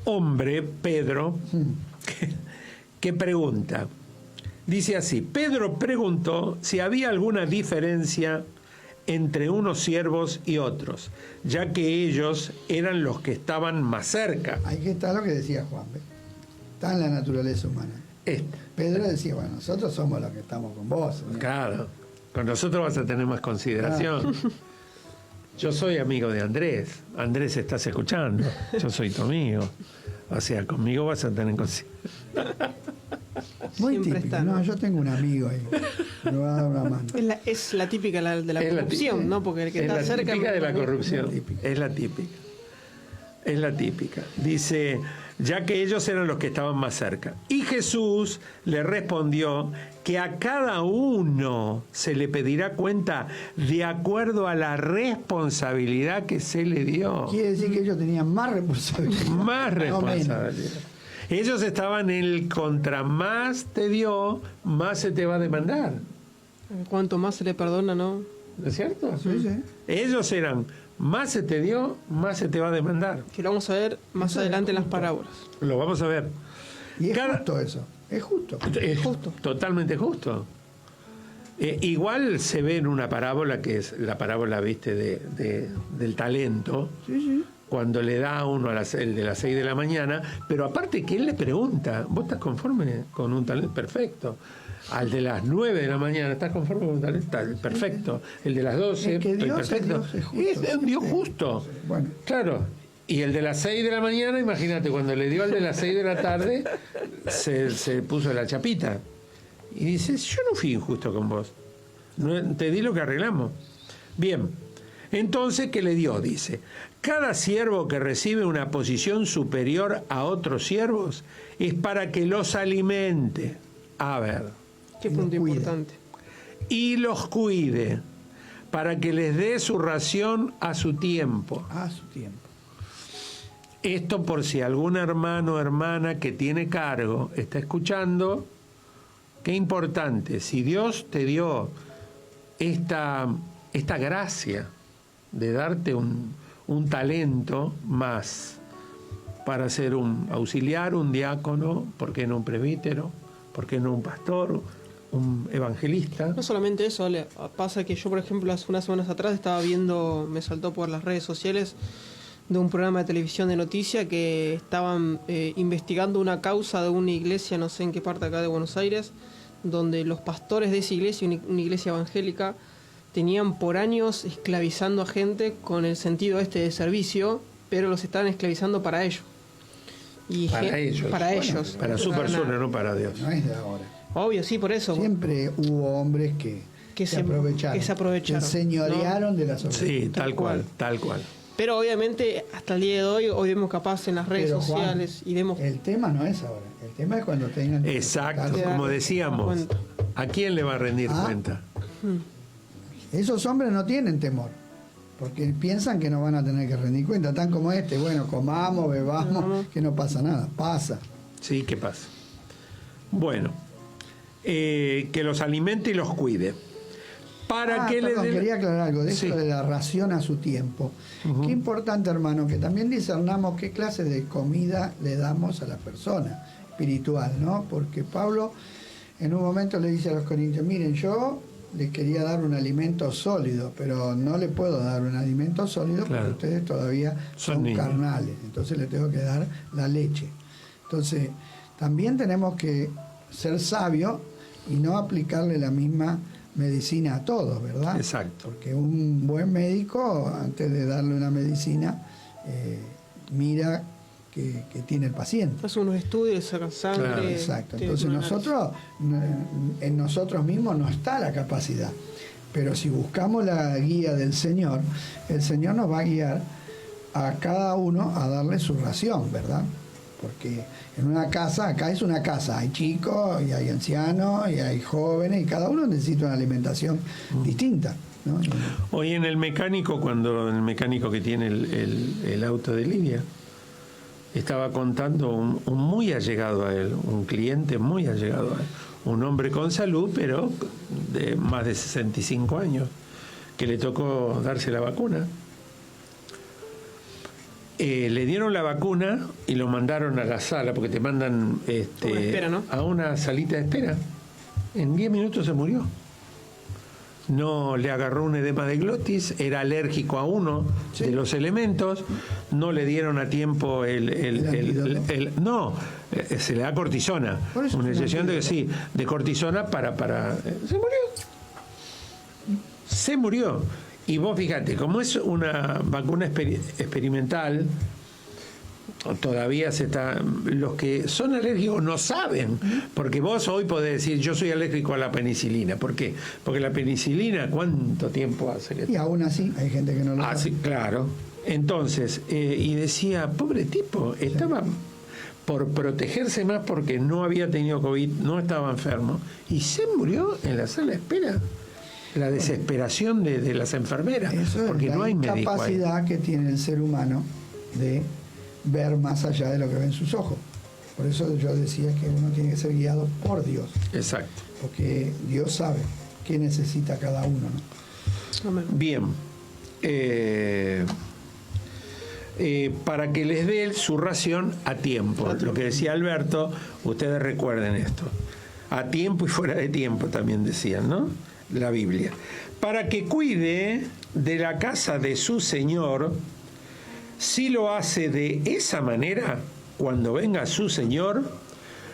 hombre, Pedro, que pregunta. Dice así: Pedro preguntó si había alguna diferencia entre unos siervos y otros, ya que ellos eran los que estaban más cerca. Ahí está lo que decía Juan, ¿ves? Está en la naturaleza humana. Pedro decía, bueno, nosotros somos los que estamos con vos. ¿no? Claro, con nosotros vas a tener más consideración. Yo soy amigo de Andrés. Andrés, estás escuchando. Yo soy tu amigo. O sea, conmigo vas a tener consideración. Muy Siempre típico. está, No, ¿no? yo tengo un amigo ahí. Me va a dar una mano. Es la típica de la corrupción, ¿no? Porque el que está cerca... Es la típica de la corrupción. Típica. Es la típica. Es la típica. Dice, ya que ellos eran los que estaban más cerca. Y Jesús le respondió que a cada uno se le pedirá cuenta de acuerdo a la responsabilidad que se le dio. Quiere decir que ellos tenían más responsabilidad. Más No menos. responsabilidad. Ellos estaban en el contra más te dio, más se te va a demandar. Cuanto más se le perdona, ¿no? ¿No es cierto? Sí, sí. Ellos eran más se te dio, más se te va a demandar. Que lo vamos a ver más Eso es adelante en las justo. parábolas. Lo vamos a ver. Y es Cada- justo eso. Es justo. Es Justo. Totalmente justo. Igual se ve en una parábola que es la parábola, viste, del talento, Sí, sí. cuando le da a uno el de las 6 de la mañana, pero aparte que él le pregunta, ¿vos estás conforme con un talento? Perfecto. Al de las 9 de la mañana, ¿estás conforme con un talento? Está perfecto. El de las 12, Es que estoy Dios es perfecto. Dios, es justo. Es un Dios justo. Bueno. Claro. Y el de las 6 de la mañana, imagínate, cuando le dio al de las 6 de la tarde, se puso la chapita. Y dice, yo no fui injusto con vos. Te di lo que arreglamos. Bien. Entonces, ¿qué le dio? Dice, cada siervo que recibe una posición superior a otros siervos es para que los alimente. A ver. Qué Y los punto cuida. importante. Y los cuide, para que les dé su ración a su tiempo. A su tiempo. Esto por si algún hermano o hermana que tiene cargo está escuchando, qué importante, si Dios te dio esta gracia de darte un talento más para ser un auxiliar, un diácono, ¿por qué no un presbítero? ¿Por qué no un pastor? ¿Un evangelista? No solamente eso, Ale, pasa que yo, por ejemplo, hace unas semanas atrás estaba viendo, me saltó por las redes sociales, de un programa de televisión de noticias que estaban investigando una causa de una iglesia, no sé en qué parte acá de Buenos Aires, donde los pastores de esa iglesia, una iglesia evangélica, tenían por años esclavizando a gente con el sentido de servicio, pero los estaban esclavizando para ellos. Y Para ellos. Para Bueno, ellos. Para su persona, no para Dios. No es de ahora. Obvio, sí, por eso. Siempre hubo hombres que se aprovecharon. que se aprovecharon, Que señorearon de las obras. Sí, Tal tal cual, cual. tal cual. Pero obviamente hasta el día de hoy vemos capaz en las redes Pero, Juan, sociales y vemos el tema no es ahora. El tema es cuando tengan que Exacto, presentarse. como decíamos, cuenta. ¿a quién le va a rendir Ah. cuenta? Esos hombres no tienen temor, porque piensan que no van a tener que rendir cuenta, tan como bueno, comamos, bebamos, que no pasa nada, pasa. Sí, ¿qué pasa? Bueno, que los alimente y los cuide. Para que perdón, le den... quería aclarar algo de eso Sí. de la ración a su tiempo. Qué importante, hermano, que también discernamos qué clase de comida le damos a la persona espiritual, ¿no? Porque Pablo en un momento le dice a los corintios, miren, yo les quería dar un alimento sólido, pero no le puedo dar un alimento sólido Claro. porque ustedes todavía Son son niños. carnales, entonces le tengo que dar la leche. Entonces, también tenemos que ser sabios y no aplicarle la misma medicina a todos, ¿verdad? Exacto. Porque un buen médico, antes de darle una medicina, mira que tiene el paciente. hace unos estudios, sacan sangre. Claro, Exacto. tiene Entonces un análisis. nosotros, en nosotros mismos no está la capacidad. Pero si buscamos la guía del Señor, el Señor nos va a guiar a cada uno a darle su ración, ¿verdad? Porque en una casa, acá es una casa, hay chicos y hay ancianos y hay jóvenes y cada uno necesita una alimentación distinta. ¿no? Hoy en el mecánico, cuando el mecánico que tiene el auto de Lidia, estaba contando un muy allegado a él, un cliente muy allegado a él, un hombre con salud, pero de más de 65 años, que le tocó darse la vacuna. Le dieron la vacuna y lo mandaron a la sala, porque te mandan Una espera, ¿no? a una salita de espera. En 10 minutos se murió. No le agarró un edema de glotis, era alérgico a uno de los elementos, no le dieron a tiempo se le da cortisona, una inyección de cortisona para se murió. Y vos fíjate, como es una vacuna experimental, todavía los que son alérgicos no saben, porque vos hoy podés decir yo soy alérgico a la penicilina. ¿Por qué? Porque la penicilina, ¿cuánto tiempo hace que... Y aún así hay gente que no lo sabe. Sí, claro. Entonces, y decía, pobre tipo, estaba por protegerse más porque no había tenido COVID, no estaba enfermo, y se murió en la sala de espera. La desesperación de las enfermeras, eso porque es no hay la médico ahí. capacidad que tiene el ser humano de ver más allá de lo que ven sus ojos. Por eso yo decía que uno tiene que ser guiado por Dios. Exacto. Porque Dios sabe qué necesita cada uno, ¿no? Amén. Bien. Para que les dé su ración a tiempo. Lo que decía Alberto, ustedes recuerden esto. A tiempo y fuera de tiempo también decían, ¿no? La Biblia. Para que cuide de la casa de su Señor, si lo hace de esa manera, cuando venga su Señor,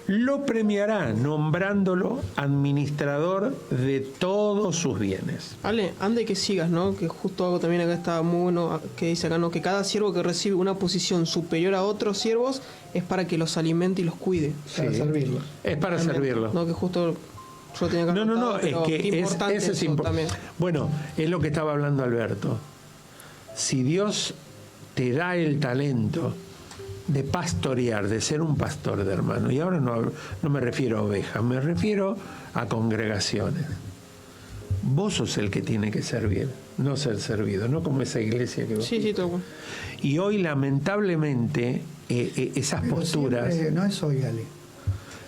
lo premiará nombrándolo administrador de todos sus bienes. Ale, ande que sigas, ¿no? Que justo algo también acá está muy bueno, que dice acá, ¿no? Que cada siervo que recibe una posición superior a otros siervos es para que los alimente y los cuide. Para servirlos. Es para También, servirlo. No, que justo yo tenía que No, es pero que qué importante eso es eso importante. también. Bueno, es lo que estaba hablando Alberto. Si Dios te da el talento de pastorear, de ser un pastor de hermano, y ahora no me refiero a ovejas, me refiero a congregaciones. Vos sos el que tiene que servir, no ser servido, no como esa iglesia que vos. Sí, todo bueno. Y hoy, lamentablemente, esas Pero posturas siempre, no es hoy, Ale.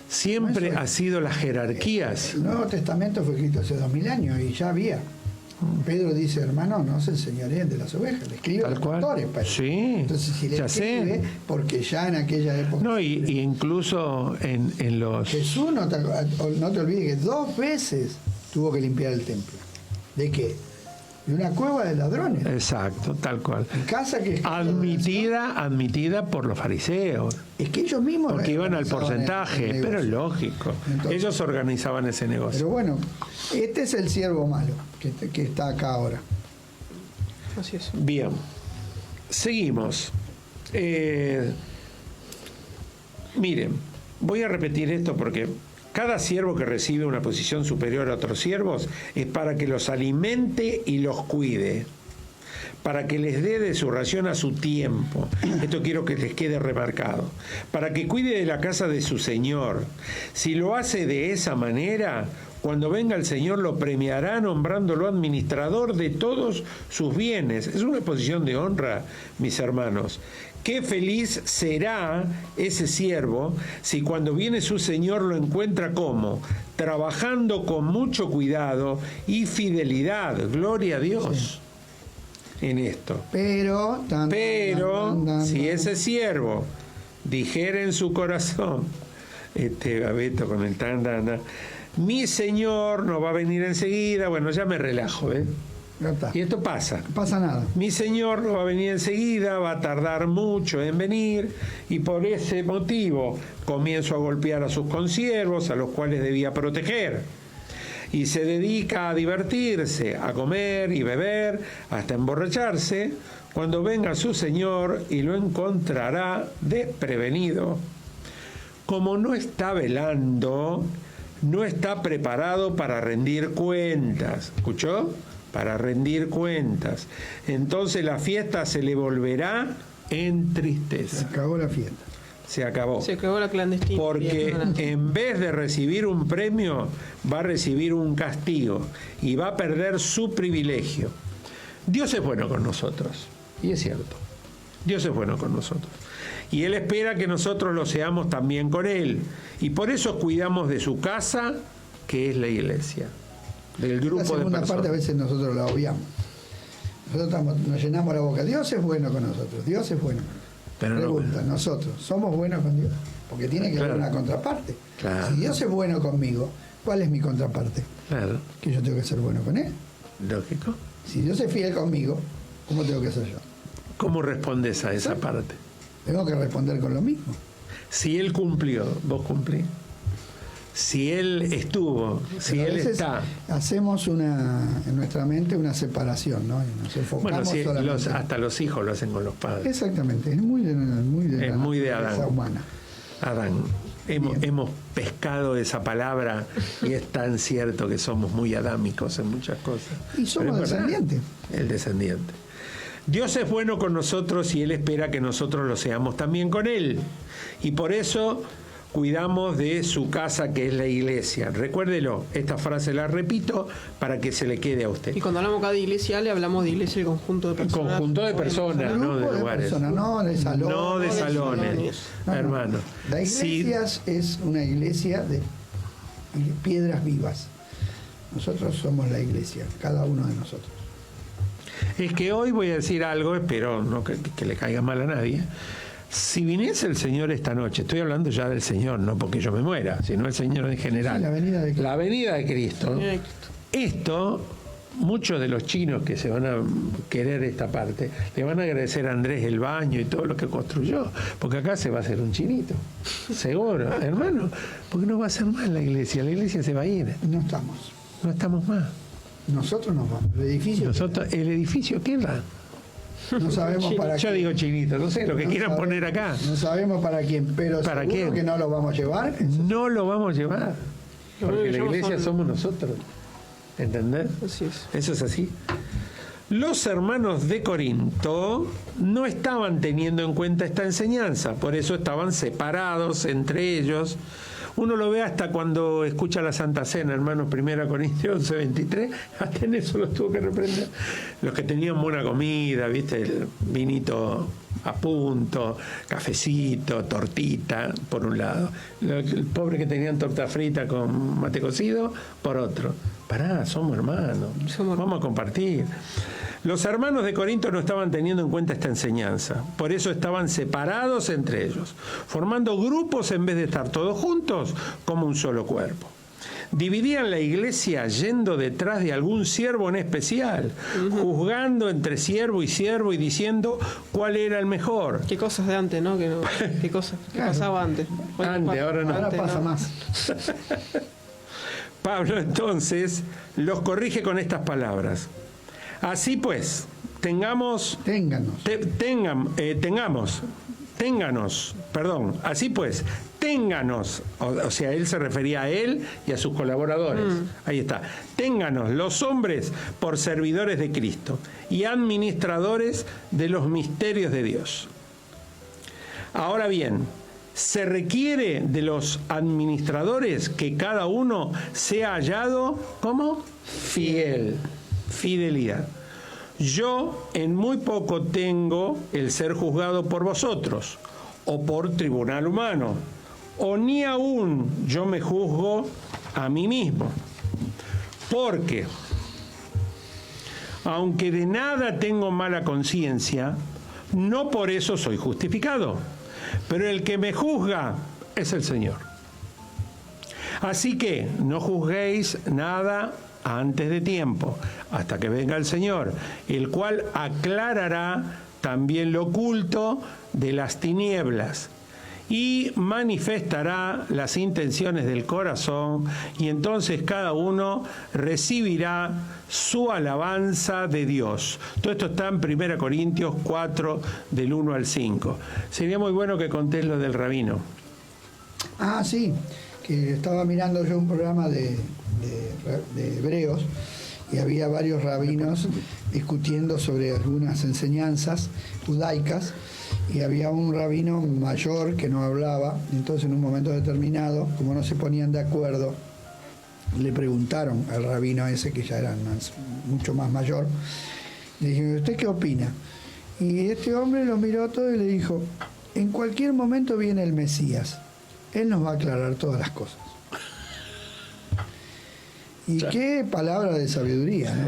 siempre no es hoy. ha sido las jerarquías. El Nuevo Testamento fue escrito hace 2000 años y ya había. Pedro dice, hermano, no se enseñaré de las ovejas. Le escribe a Tal los cual. pastores. Pedro. Sí, Entonces, si le ya escribe, sé. porque ya en aquella época... No, y incluso en los... Jesús, no te olvides que 2 veces tuvo que limpiar el templo. ¿De qué? De una cueva de ladrones. Exacto, tal cual. En casa que Admitida por los fariseos, es que ellos mismos porque iban al organizaban porcentaje, el pero es negocio. lógico. Entonces, Ellos organizaban ese negocio. Pero bueno, este es el siervo malo que está acá ahora. Así es. Bien, seguimos. Miren, voy a repetir esto porque cada siervo que recibe una posición superior a otros siervos es para que los alimente y los cuide, para que les dé de su ración a su tiempo. Esto quiero que les quede remarcado. Para que cuide de la casa de su Señor. Si lo hace de esa manera, cuando venga el Señor lo premiará nombrándolo administrador de todos sus bienes. Es una posición de honra, mis hermanos. Qué feliz será ese siervo si cuando viene su Señor lo encuentra como trabajando con mucho cuidado y fidelidad. Gloria a Dios en esto. Pero Si ese siervo dijera en su corazón, Gabeto con el mi Señor no va a venir enseguida, bueno, ya me relajo, ¿eh? ya está. Y esto pasa. No pasa nada. Mi Señor no va a venir enseguida, va a tardar mucho en venir, y por ese motivo comienzo a golpear a sus consiervos, a los cuales debía proteger. Y se dedica a divertirse, a comer y beber, hasta emborracharse, cuando venga su Señor y lo encontrará desprevenido. Como no está velando, no está preparado para rendir cuentas. ¿Escuchó? Para rendir cuentas. Entonces la fiesta se le volverá en Se tristeza. acabó la fiesta. se acabó. Se acabó la clandestinidad. Porque en vez de recibir un premio, va a recibir un castigo y va a perder su privilegio. Dios es bueno con nosotros, y es cierto. Dios es bueno con nosotros. Y Él espera que nosotros lo seamos también con Él. Y por eso cuidamos de su casa, que es la iglesia, del grupo de segunda personas. parte a veces nosotros la obviamos. Nosotros nos llenamos la boca. Dios es bueno con nosotros. Dios es bueno. Pero pregunta, nosotros, ¿somos buenos con Dios? Porque tiene que haber una contraparte. Claro. Si Dios es bueno conmigo, ¿cuál es mi contraparte? Claro, Que yo tengo que ser bueno con Él. lógico. Si Dios es fiel conmigo, ¿cómo tengo que ser yo? ¿Cómo respondes a esa parte? Tengo que responder con lo mismo. Si Él cumplió, vos cumplís. Si Él estuvo, si Pero a Él veces está. hacemos en nuestra mente una separación, ¿no? Y nos enfocamos Bueno, si solamente. hasta los hijos lo hacen con los padres. Exactamente, es muy de Es muy de naturaleza Adán. humana. Adán, hemos pescado esa palabra y es tan cierto que somos muy adámicos en muchas cosas. Y somos Pero es verdad, descendientes. el descendiente. Dios es bueno con nosotros y Él espera que nosotros lo seamos también con Él. Y por eso cuidamos de su casa, que es la iglesia. Recuérdelo, esta frase la repito para que se le quede a usted. Y cuando hablamos acá de iglesia, le hablamos de iglesia y conjunto de personas. Conjunto de personas, no de Grupo de lugares. personas, no de salones. No de salones, No, no. hermano. La iglesia es una iglesia de piedras vivas. Nosotros somos la iglesia, cada uno de nosotros. Es que hoy voy a decir algo, espero no que le caiga mal a nadie. Si viniese el Señor esta noche, estoy hablando ya del Señor, no porque yo me muera, sino el Señor en general. Sí, la venida de Cristo. La venida de Cristo. Esto, muchos de los chinos que se van a querer esta parte, le van a agradecer a Andrés el baño y todo lo que construyó, porque acá se va a hacer un chinito. Seguro, hermano, porque no va a ser más la iglesia se va a ir. No estamos. No estamos más. Nosotros nos vamos. El edificio. El edificio queda. No sabemos para Yo quién. digo chinito, no sé, lo que No quieran sabemos- poner acá. No sabemos para quién, pero ¿Para seguro quién? que no lo vamos a llevar. No lo vamos a llevar. Porque la Yo iglesia son- somos nosotros. ¿Entendés? Así es. Eso es así. Los hermanos de Corinto no estaban teniendo en cuenta esta enseñanza, por eso estaban separados entre ellos. Uno lo ve hasta cuando escucha la Santa Cena, hermanos, 1 Corintios 11:23, hasta en eso los tuvo que reprender. Los que tenían buena comida, viste, el vinito a punto, cafecito, tortita, por un lado. El pobre que tenían torta frita con mate cocido, por otro. Pará, somos hermanos, vamos a compartir. Los hermanos de Corinto no estaban teniendo en cuenta esta enseñanza, por eso estaban separados entre ellos, formando grupos en vez de estar todos juntos como un solo cuerpo. Dividían la iglesia yendo detrás de algún siervo en especial, juzgando entre siervo y diciendo cuál era el mejor. Qué cosas de antes, ¿no? Qué cosas que Claro. pasaba antes. Antes, ahora no. Ahora Antes, pasa ¿no? más. Pablo entonces los corrige con estas palabras. Así pues, ténganos, o sea, él se refería a él y a sus colaboradores. Ahí está. Ténganos los hombres por servidores de Cristo y administradores de los misterios de Dios. Ahora bien, se requiere de los administradores que cada uno sea hallado como fiel. Fidelidad. Yo en muy poco tengo el ser juzgado por vosotros o por tribunal humano, o ni aún yo me juzgo a mí mismo, porque aunque de nada tengo mala conciencia, no por eso soy justificado, pero el que me juzga es el Señor. Así que no juzguéis nada antes de tiempo, hasta que venga el Señor, el cual aclarará también lo oculto de las tinieblas y manifestará las intenciones del corazón, y entonces cada uno recibirá su alabanza de Dios. Todo esto está en 1 Corintios 4, del 1 al 5. Sería muy bueno que contés lo del rabino. Ah, sí, que estaba mirando yo un programa de Hebreos y había varios rabinos discutiendo sobre algunas enseñanzas judaicas, y había un rabino mayor que no hablaba. Entonces, en un momento determinado, como no se ponían de acuerdo, le preguntaron al rabino ese, que ya era mucho más mayor, le dijeron: ¿usted qué opina? Y este hombre lo miró todo y le dijo: en cualquier momento viene el Mesías, él nos va a aclarar todas las cosas. Y qué palabra de sabiduría, ¿no?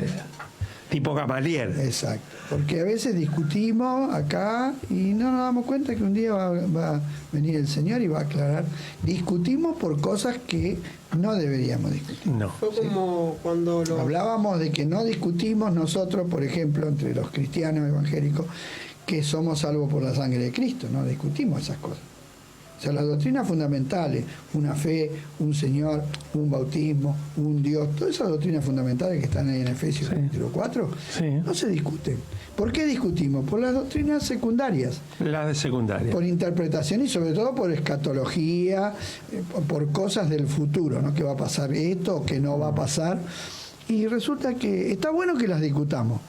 Tipo Gamaliel. Exacto, porque a veces discutimos acá y no nos damos cuenta que un día va a venir el Señor y va a aclarar. Discutimos por cosas que no deberíamos discutir. No. Fue como cuando Hablábamos de que no discutimos nosotros, por ejemplo, entre los cristianos evangélicos, que somos salvos por la sangre de Cristo. No discutimos esas cosas. O sea, las doctrinas fundamentales, una fe, un Señor, un bautismo, un Dios, todas esas doctrinas fundamentales que están ahí en Efesios capítulo 4, no se discuten. ¿Por qué discutimos? Por las doctrinas secundarias. Las de secundaria. Por interpretación y sobre todo por escatología, por cosas del futuro, ¿no? Que va a pasar esto, que no va a pasar. Y resulta que está bueno que las discutamos.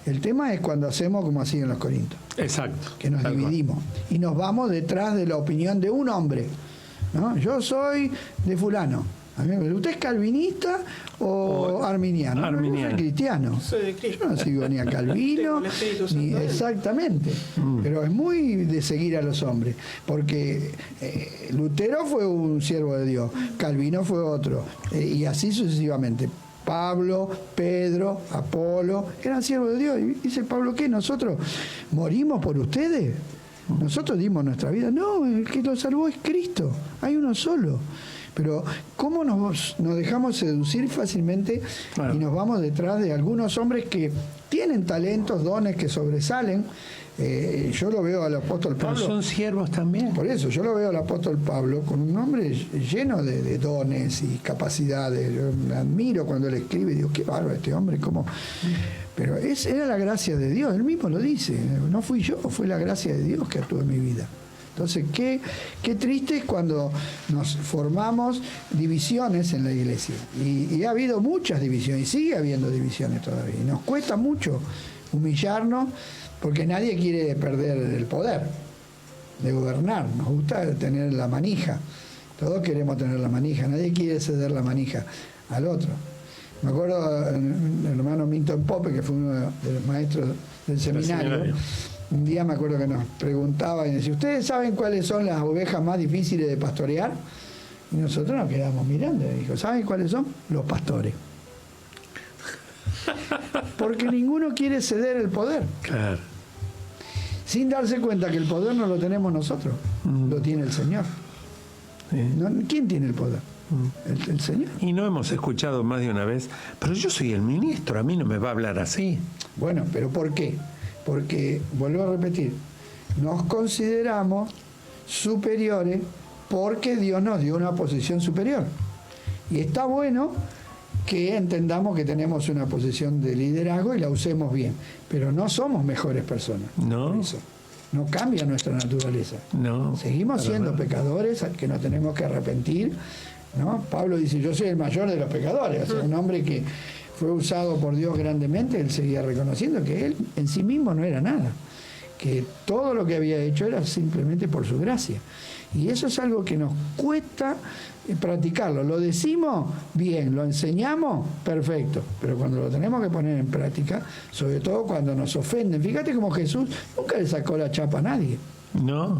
El tema es cuando hacemos como así en los Corintios. Exacto. Que nos dividimos y nos vamos detrás de la opinión de un hombre, ¿no? Yo soy de fulano. ¿Usted es calvinista o arminiano? Arminiano. Yo soy cristiano. Soy de Cristo. Yo no sigo ni a Calvino, Tengo el Espíritu Santo ni dentro. exactamente. Pero es muy de seguir a los hombres, porque Lutero fue un siervo de Dios, Calvino fue otro, y así sucesivamente. Pablo, Pedro, Apolo, eran siervos de Dios. Y dice Pablo: ¿qué? ¿Nosotros morimos por ustedes? ¿Nosotros dimos nuestra vida? No, el que lo salvó es Cristo. Hay uno solo. Pero ¿cómo nos dejamos seducir fácilmente y nos vamos detrás de algunos hombres que tienen talentos, dones que sobresalen? Yo lo veo al apóstol Pablo. Pero son siervos también. Por eso, yo lo veo al apóstol Pablo con un hombre lleno de dones y capacidades. Yo me admiro cuando él escribe y digo: qué bárbaro este hombre, cómo. Pero era la gracia de Dios, él mismo lo dice. No fui yo, fue la gracia de Dios que actuó en mi vida. Entonces, qué triste es cuando nos formamos divisiones en la iglesia. Y ha habido muchas divisiones, y sigue habiendo divisiones todavía. Y nos cuesta mucho humillarnos, porque nadie quiere perder el poder de gobernar. Nos gusta tener la manija. Todos queremos tener la manija. Nadie quiere ceder la manija al otro. Me acuerdo el hermano Milton Pope, que fue uno de los maestros del seminario. Un día me acuerdo que nos preguntaba y decía: ¿ustedes saben cuáles son las ovejas más difíciles de pastorear? Y nosotros nos quedamos mirando y dijo: ¿saben cuáles son? Los pastores. Porque ninguno quiere ceder el poder. Claro. Sin darse cuenta que el poder no lo tenemos nosotros, lo tiene el Señor. No, ¿quién tiene el poder? El Señor. Y no hemos escuchado más de una vez: pero yo soy el ministro, a mí no me va a hablar así. Bueno, ¿pero por qué? Porque, vuelvo a repetir, nos consideramos superiores porque Dios nos dio una posición superior. Y está bueno que entendamos que tenemos una posición de liderazgo y la usemos bien, pero no somos mejores personas. No. Por eso. No cambia nuestra naturaleza. No. Seguimos siendo pecadores que nos tenemos que arrepentir, ¿no? Pablo dice: yo soy el mayor de los pecadores. O sea, un hombre que fue usado por Dios grandemente, él seguía reconociendo que él en sí mismo no era nada, que todo lo que había hecho era simplemente por su gracia. Y eso es algo que nos cuesta practicarlo. Lo decimos bien, lo enseñamos perfecto, pero cuando lo tenemos que poner en práctica, sobre todo cuando nos ofenden. Fíjate cómo Jesús nunca le sacó la chapa a nadie. No.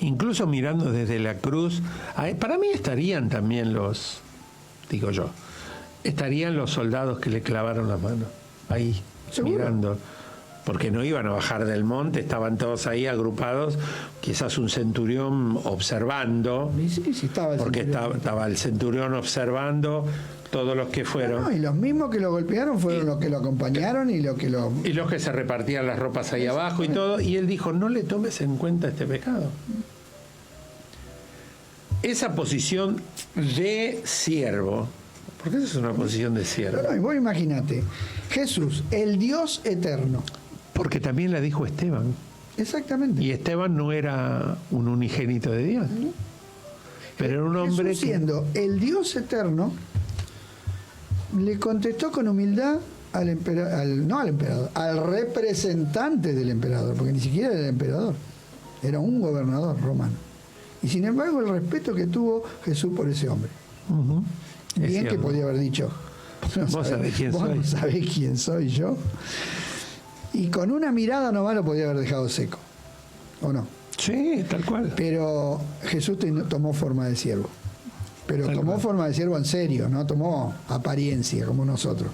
Incluso mirando desde la cruz, para mí estarían también estarían los soldados que le clavaron las manos ahí, ¿Seguro? mirando, porque no iban a bajar del monte, estaban todos ahí agrupados, quizás un centurión observando, Y sí, estaba el porque centurión. estaba el centurión observando todos los que fueron. No, y los mismos que lo golpearon fueron los que lo acompañaron y los que se repartían las ropas ahí abajo y todo, y él dijo: no le tomes en cuenta este pecado. Esa posición de siervo, porque esa es una posición de siervo, No, y vos imagínate, Jesús, el Dios eterno. porque también la dijo Esteban, Exactamente. y Esteban no era un unigénito de Dios, pero era un hombre Jesús, siendo el Dios eterno, Le contestó con humildad al emperador, al representante del emperador, porque ni siquiera era el emperador, era un gobernador romano. Y sin embargo, el respeto que tuvo Jesús por ese hombre. Uh-huh. Bien que podía haber dicho, vos sabés quién soy. Vos sabés quién soy yo. Y con una mirada nomás lo podía haber dejado seco, ¿o no? Sí, tal cual. Pero Jesús tomó forma de siervo. Pero tal tomó cual. forma de siervo en serio, no tomó apariencia como nosotros.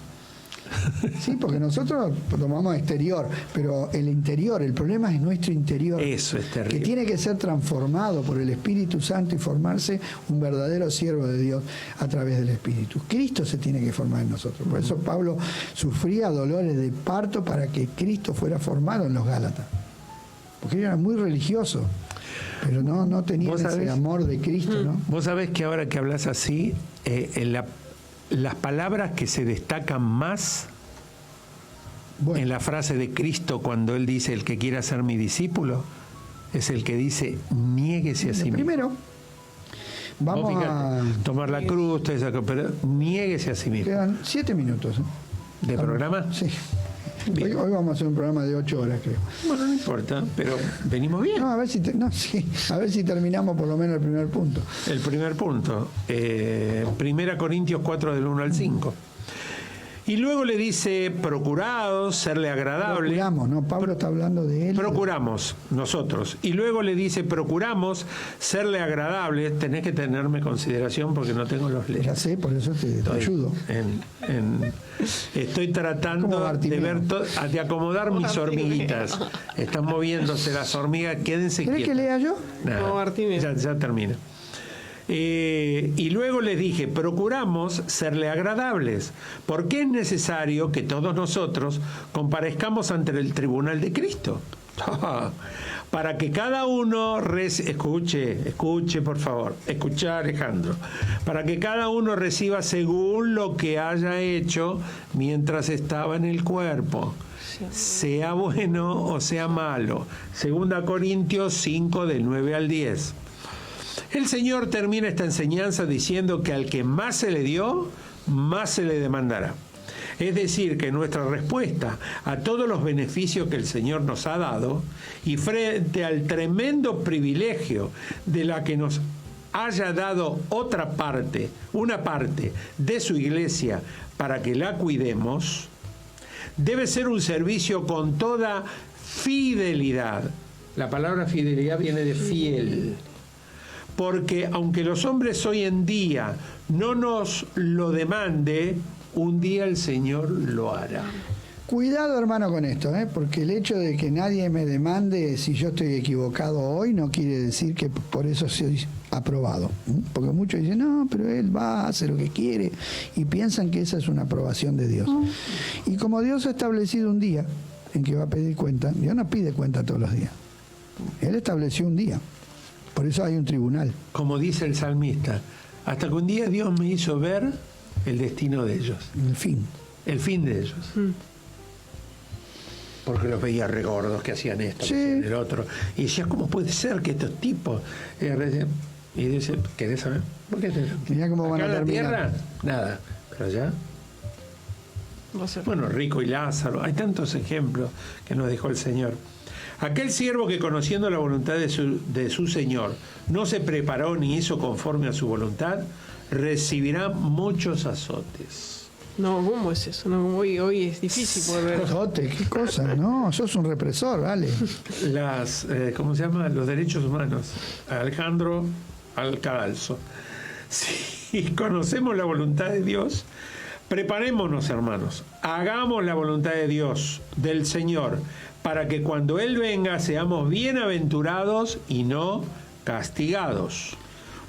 Sí, porque nosotros tomamos exterior, pero el interior, el problema es nuestro interior. Eso es terrible. Que tiene que ser transformado por el Espíritu Santo y formarse un verdadero siervo de Dios a través del Espíritu. Cristo se tiene que formar en nosotros. Por eso Pablo sufría dolores de parto para que Cristo fuera formado en los Gálatas. Porque era muy religioso, pero no tenía ese amor de Cristo, ¿no? Vos sabés que ahora que hablas así, las palabras que se destacan más en la frase de Cristo cuando Él dice, el que quiera ser mi discípulo, es el que dice, niéguese a sí mismo. Primero, vamos a tomar la cruz, pero niéguese a sí mismo. Quedan 7 minutos. ¿eh? ¿De programa? Sí. Hoy vamos a hacer un programa de 8 horas, creo. Bueno, no importa, pero venimos bien. No, a ver si terminamos por lo menos el primer punto. El primer punto, 1 Corintios 4 del 1 al 5. Y luego le dice, procurados, serle agradable. Procuramos, ¿no? Pablo está hablando de él. Procuramos, nosotros. Y luego le dice, procuramos serle agradable. Tenés que tenerme consideración porque no tengo los lentes. Ya sé, por eso te ayudo. Estoy tratando de acomodar mis hormiguitas. Están moviéndose las hormigas, quédense quietas. ¿Querés que lea yo? Nada, ya termina. Y luego les dije, procuramos serle agradables, porque es necesario que todos nosotros comparezcamos ante el tribunal de Cristo, para que cada uno escuche por favor, escucha Alejandro, para que cada uno reciba según lo que haya hecho mientras estaba en el cuerpo, sea bueno o sea malo. 2 Corintios 5 del 9 al 10. El Señor termina esta enseñanza diciendo que al que más se le dio, más se le demandará. Es decir, que nuestra respuesta a todos los beneficios que el Señor nos ha dado y frente al tremendo privilegio de la que nos haya dado una parte de su iglesia para que la cuidemos, debe ser un servicio con toda fidelidad. La palabra fidelidad viene de fiel. Porque aunque los hombres hoy en día no nos lo demande, un día el Señor lo hará. Cuidado, hermano, con esto, porque el hecho de que nadie me demande si yo estoy equivocado hoy no quiere decir que por eso soy aprobado. Porque muchos dicen, no, pero él va a hacer lo que quiere y piensan que esa es una aprobación de Dios. Y como Dios ha establecido un día en que va a pedir cuenta, Dios no pide cuenta todos los días. Él estableció un día. Por eso hay un tribunal. Como dice el salmista, hasta que un día Dios me hizo ver el destino de ellos. El fin de ellos. Porque los veía regordos que hacían esto, que hacían el otro. Y decía, ¿cómo puede ser que estos tipos... Y dice, ¿querés saber? ¿Por qué mirá cómo van a terminar. En la tierra, nada. Pero allá... Bueno, Rico y Lázaro. Hay tantos ejemplos que nos dejó el Señor. Aquel siervo que conociendo la voluntad de su Señor no se preparó ni hizo conforme a su voluntad, recibirá muchos azotes. No, ¿cómo es eso? No, hoy es difícil poder ver. Azote, qué cosa, no, sos un represor, vale. ¿Cómo se llama? Los derechos humanos. Alejandro Alcadalzo. Si conocemos la voluntad de Dios, preparémonos, hermanos, hagamos la voluntad de Dios, del Señor, para que cuando Él venga seamos bienaventurados y no castigados.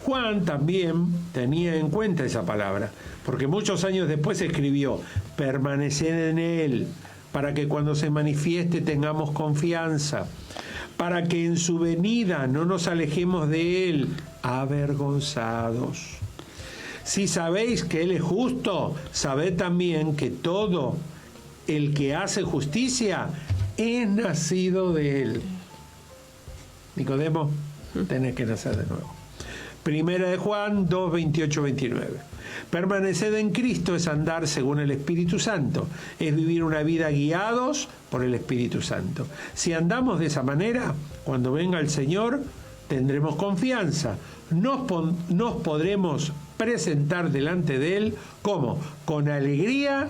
Juan también tenía en cuenta esa palabra, porque muchos años después escribió, permaneced en Él, para que cuando se manifieste tengamos confianza, para que en su venida no nos alejemos de Él, avergonzados. Si sabéis que Él es justo, sabed también que todo el que hace justicia es nacido de Él. Nicodemo, tenés que nacer de nuevo. Primera de Juan 2, 28, 29. Permanecer en Cristo es andar según el Espíritu Santo, es vivir una vida guiados por el Espíritu Santo. Si andamos de esa manera, cuando venga el Señor, tendremos confianza. Nos podremos presentar delante de Él, ¿cómo? Con alegría,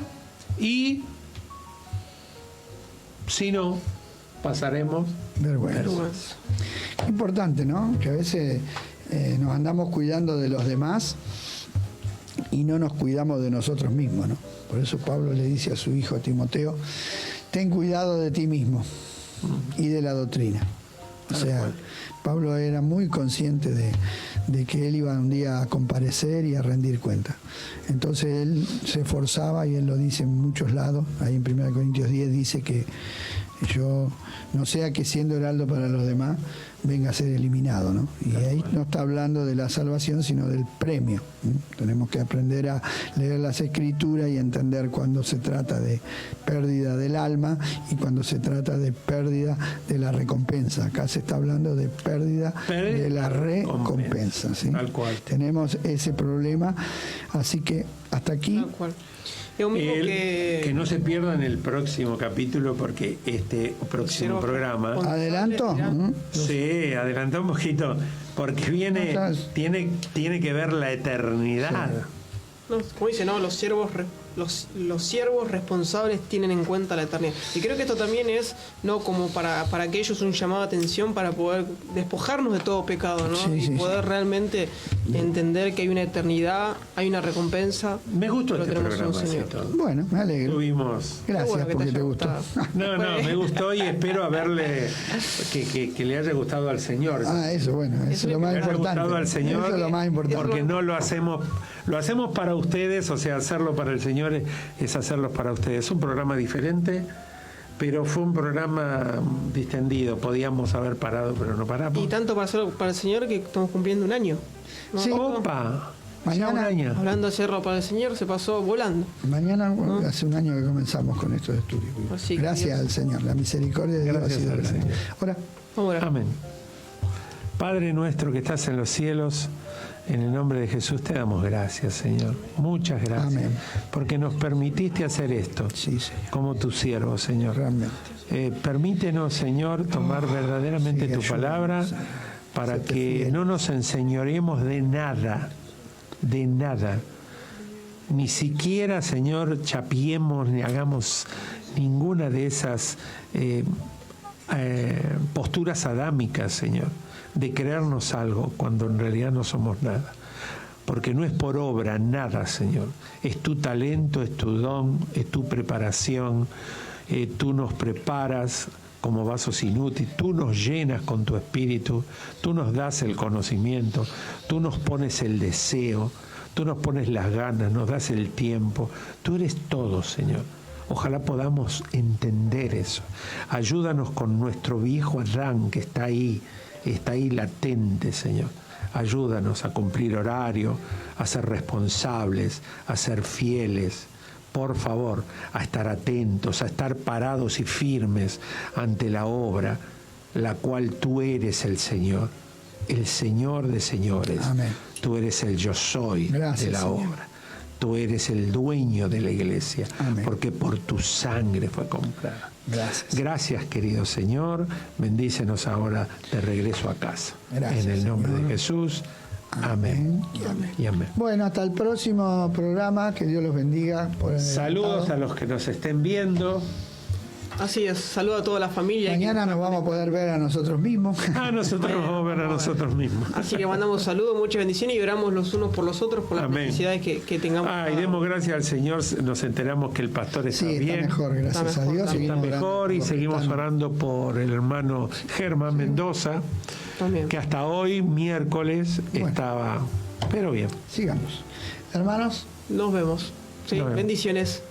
y si no, pasaremos vergüenza. Importante, ¿no? Que a veces nos andamos cuidando de los demás y no nos cuidamos de nosotros mismos, ¿no? Por eso Pablo le dice a su hijo Timoteo: ten cuidado de ti mismo y de la doctrina. O sea, Pablo era muy consciente de que él iba un día a comparecer y a rendir cuenta. Entonces él se esforzaba, y él lo dice en muchos lados. Ahí en 1 Corintios 10 dice que yo no sea que siendo heraldo para los demás venga a ser eliminado, ¿no? Y ahí no está hablando de la salvación, sino del premio. Tenemos que aprender a leer las Escrituras y entender cuando se trata de pérdida del alma y cuando se trata de pérdida de la recompensa. Acá se está hablando de pérdida de la recompensa, ¿sí? Tal cual. Tenemos ese problema, así que hasta aquí. Tal cual. Que no se pierdan el próximo capítulo, porque este próximo programa... ¿Adelanto? Sí, adelantó un poquito, porque viene, tiene que ver la eternidad. Sí. No, como dice, ¿no? Los siervos responsables tienen en cuenta la eternidad. Y creo que esto también es, ¿no?, como para aquellos un llamado de atención para poder despojarnos de todo pecado, ¿no? Sí, y poder realmente entender que hay una eternidad, hay una recompensa. Me gustó pero este tenemos programa, un Señor. Cito. Bueno, me alegro. Tuvimos... Gracias, Bueno, porque te gustó. No, me gustó, y espero haberle que le haya gustado al Señor. Eso, bueno, eso es lo más Le haya importante. gustado al Señor, Eso es lo más importante. porque no lo hacemos para ustedes, o sea, hacerlo para el Señor es hacerlo para ustedes. Es un programa diferente, pero fue un programa distendido. Podíamos haber parado, pero no paramos. Y tanto para hacerlo para el Señor que estamos cumpliendo un año, ¿no? Sí. ¡Opa! Mañana, ya un año. Hablando de hacerlo para el Señor, se pasó volando. Mañana, hace un año que comenzamos con estos estudios. Así que Gracias Dios. al Señor, la misericordia de Dios ha Gracias sido al grande. Señor. Ahora, Vamos a orar. Amén. Padre nuestro que estás en los cielos, en el nombre de Jesús te damos gracias, Señor. Muchas gracias. Amén. Porque nos permitiste hacer esto, sí, Señor, como tu siervo, Señor. realmente. Permítenos, Señor, tomar verdaderamente sí, tu ayúdanos, palabra, Señor. para Séte que fiel. no nos enseñoremos de nada. Ni siquiera, Señor, chapiemos ni hagamos ninguna de esas posturas adámicas, Señor, de creernos algo cuando en realidad no somos nada. Porque no es por obra nada, Señor. Es tu talento, es tu don, es tu preparación. Tú nos preparas como vasos inútiles, tú nos llenas con tu espíritu, tú nos das el conocimiento, tú nos pones el deseo, tú nos pones las ganas, nos das el tiempo. Tú eres todo, Señor. Ojalá podamos entender eso. Ayúdanos con nuestro viejo Adán que está ahí latente, Señor. Ayúdanos a cumplir horario, a ser responsables, a ser fieles. Por favor, a estar atentos, a estar parados y firmes ante la obra, la cual tú eres el Señor de señores. Amén. Tú eres el yo soy. Gracias, de la Señor. obra. Tú eres el dueño de la iglesia. Amén. Porque por tu sangre fue comprada. Gracias. Gracias, querido Señor. Bendícenos ahora de regreso a casa. Gracias, en el nombre Señor. de Jesús. Amén. Y amén. Bueno, hasta el próximo programa. Que Dios los bendiga. Por Saludos a los que nos estén viendo. Así es, saludo a toda la familia. Mañana nos vamos a poder ver a nosotros mismos. Nosotros nos vamos a ver a nosotros mismos. Así que mandamos saludos, muchas bendiciones y oramos los unos por los otros por las Amén. necesidades que tengamos. Y demos gracias al Señor. Nos enteramos que el pastor está Sí, bien. está mejor, gracias Está a mejor, Dios. está Está Seguimos mejor, orando y por seguimos Betano. orando por el hermano Germán Mendoza, También. que hasta hoy, miércoles, Bueno. estaba, pero bien. Sigamos. Hermanos. Nos vemos. Sí, Nos vemos. bendiciones.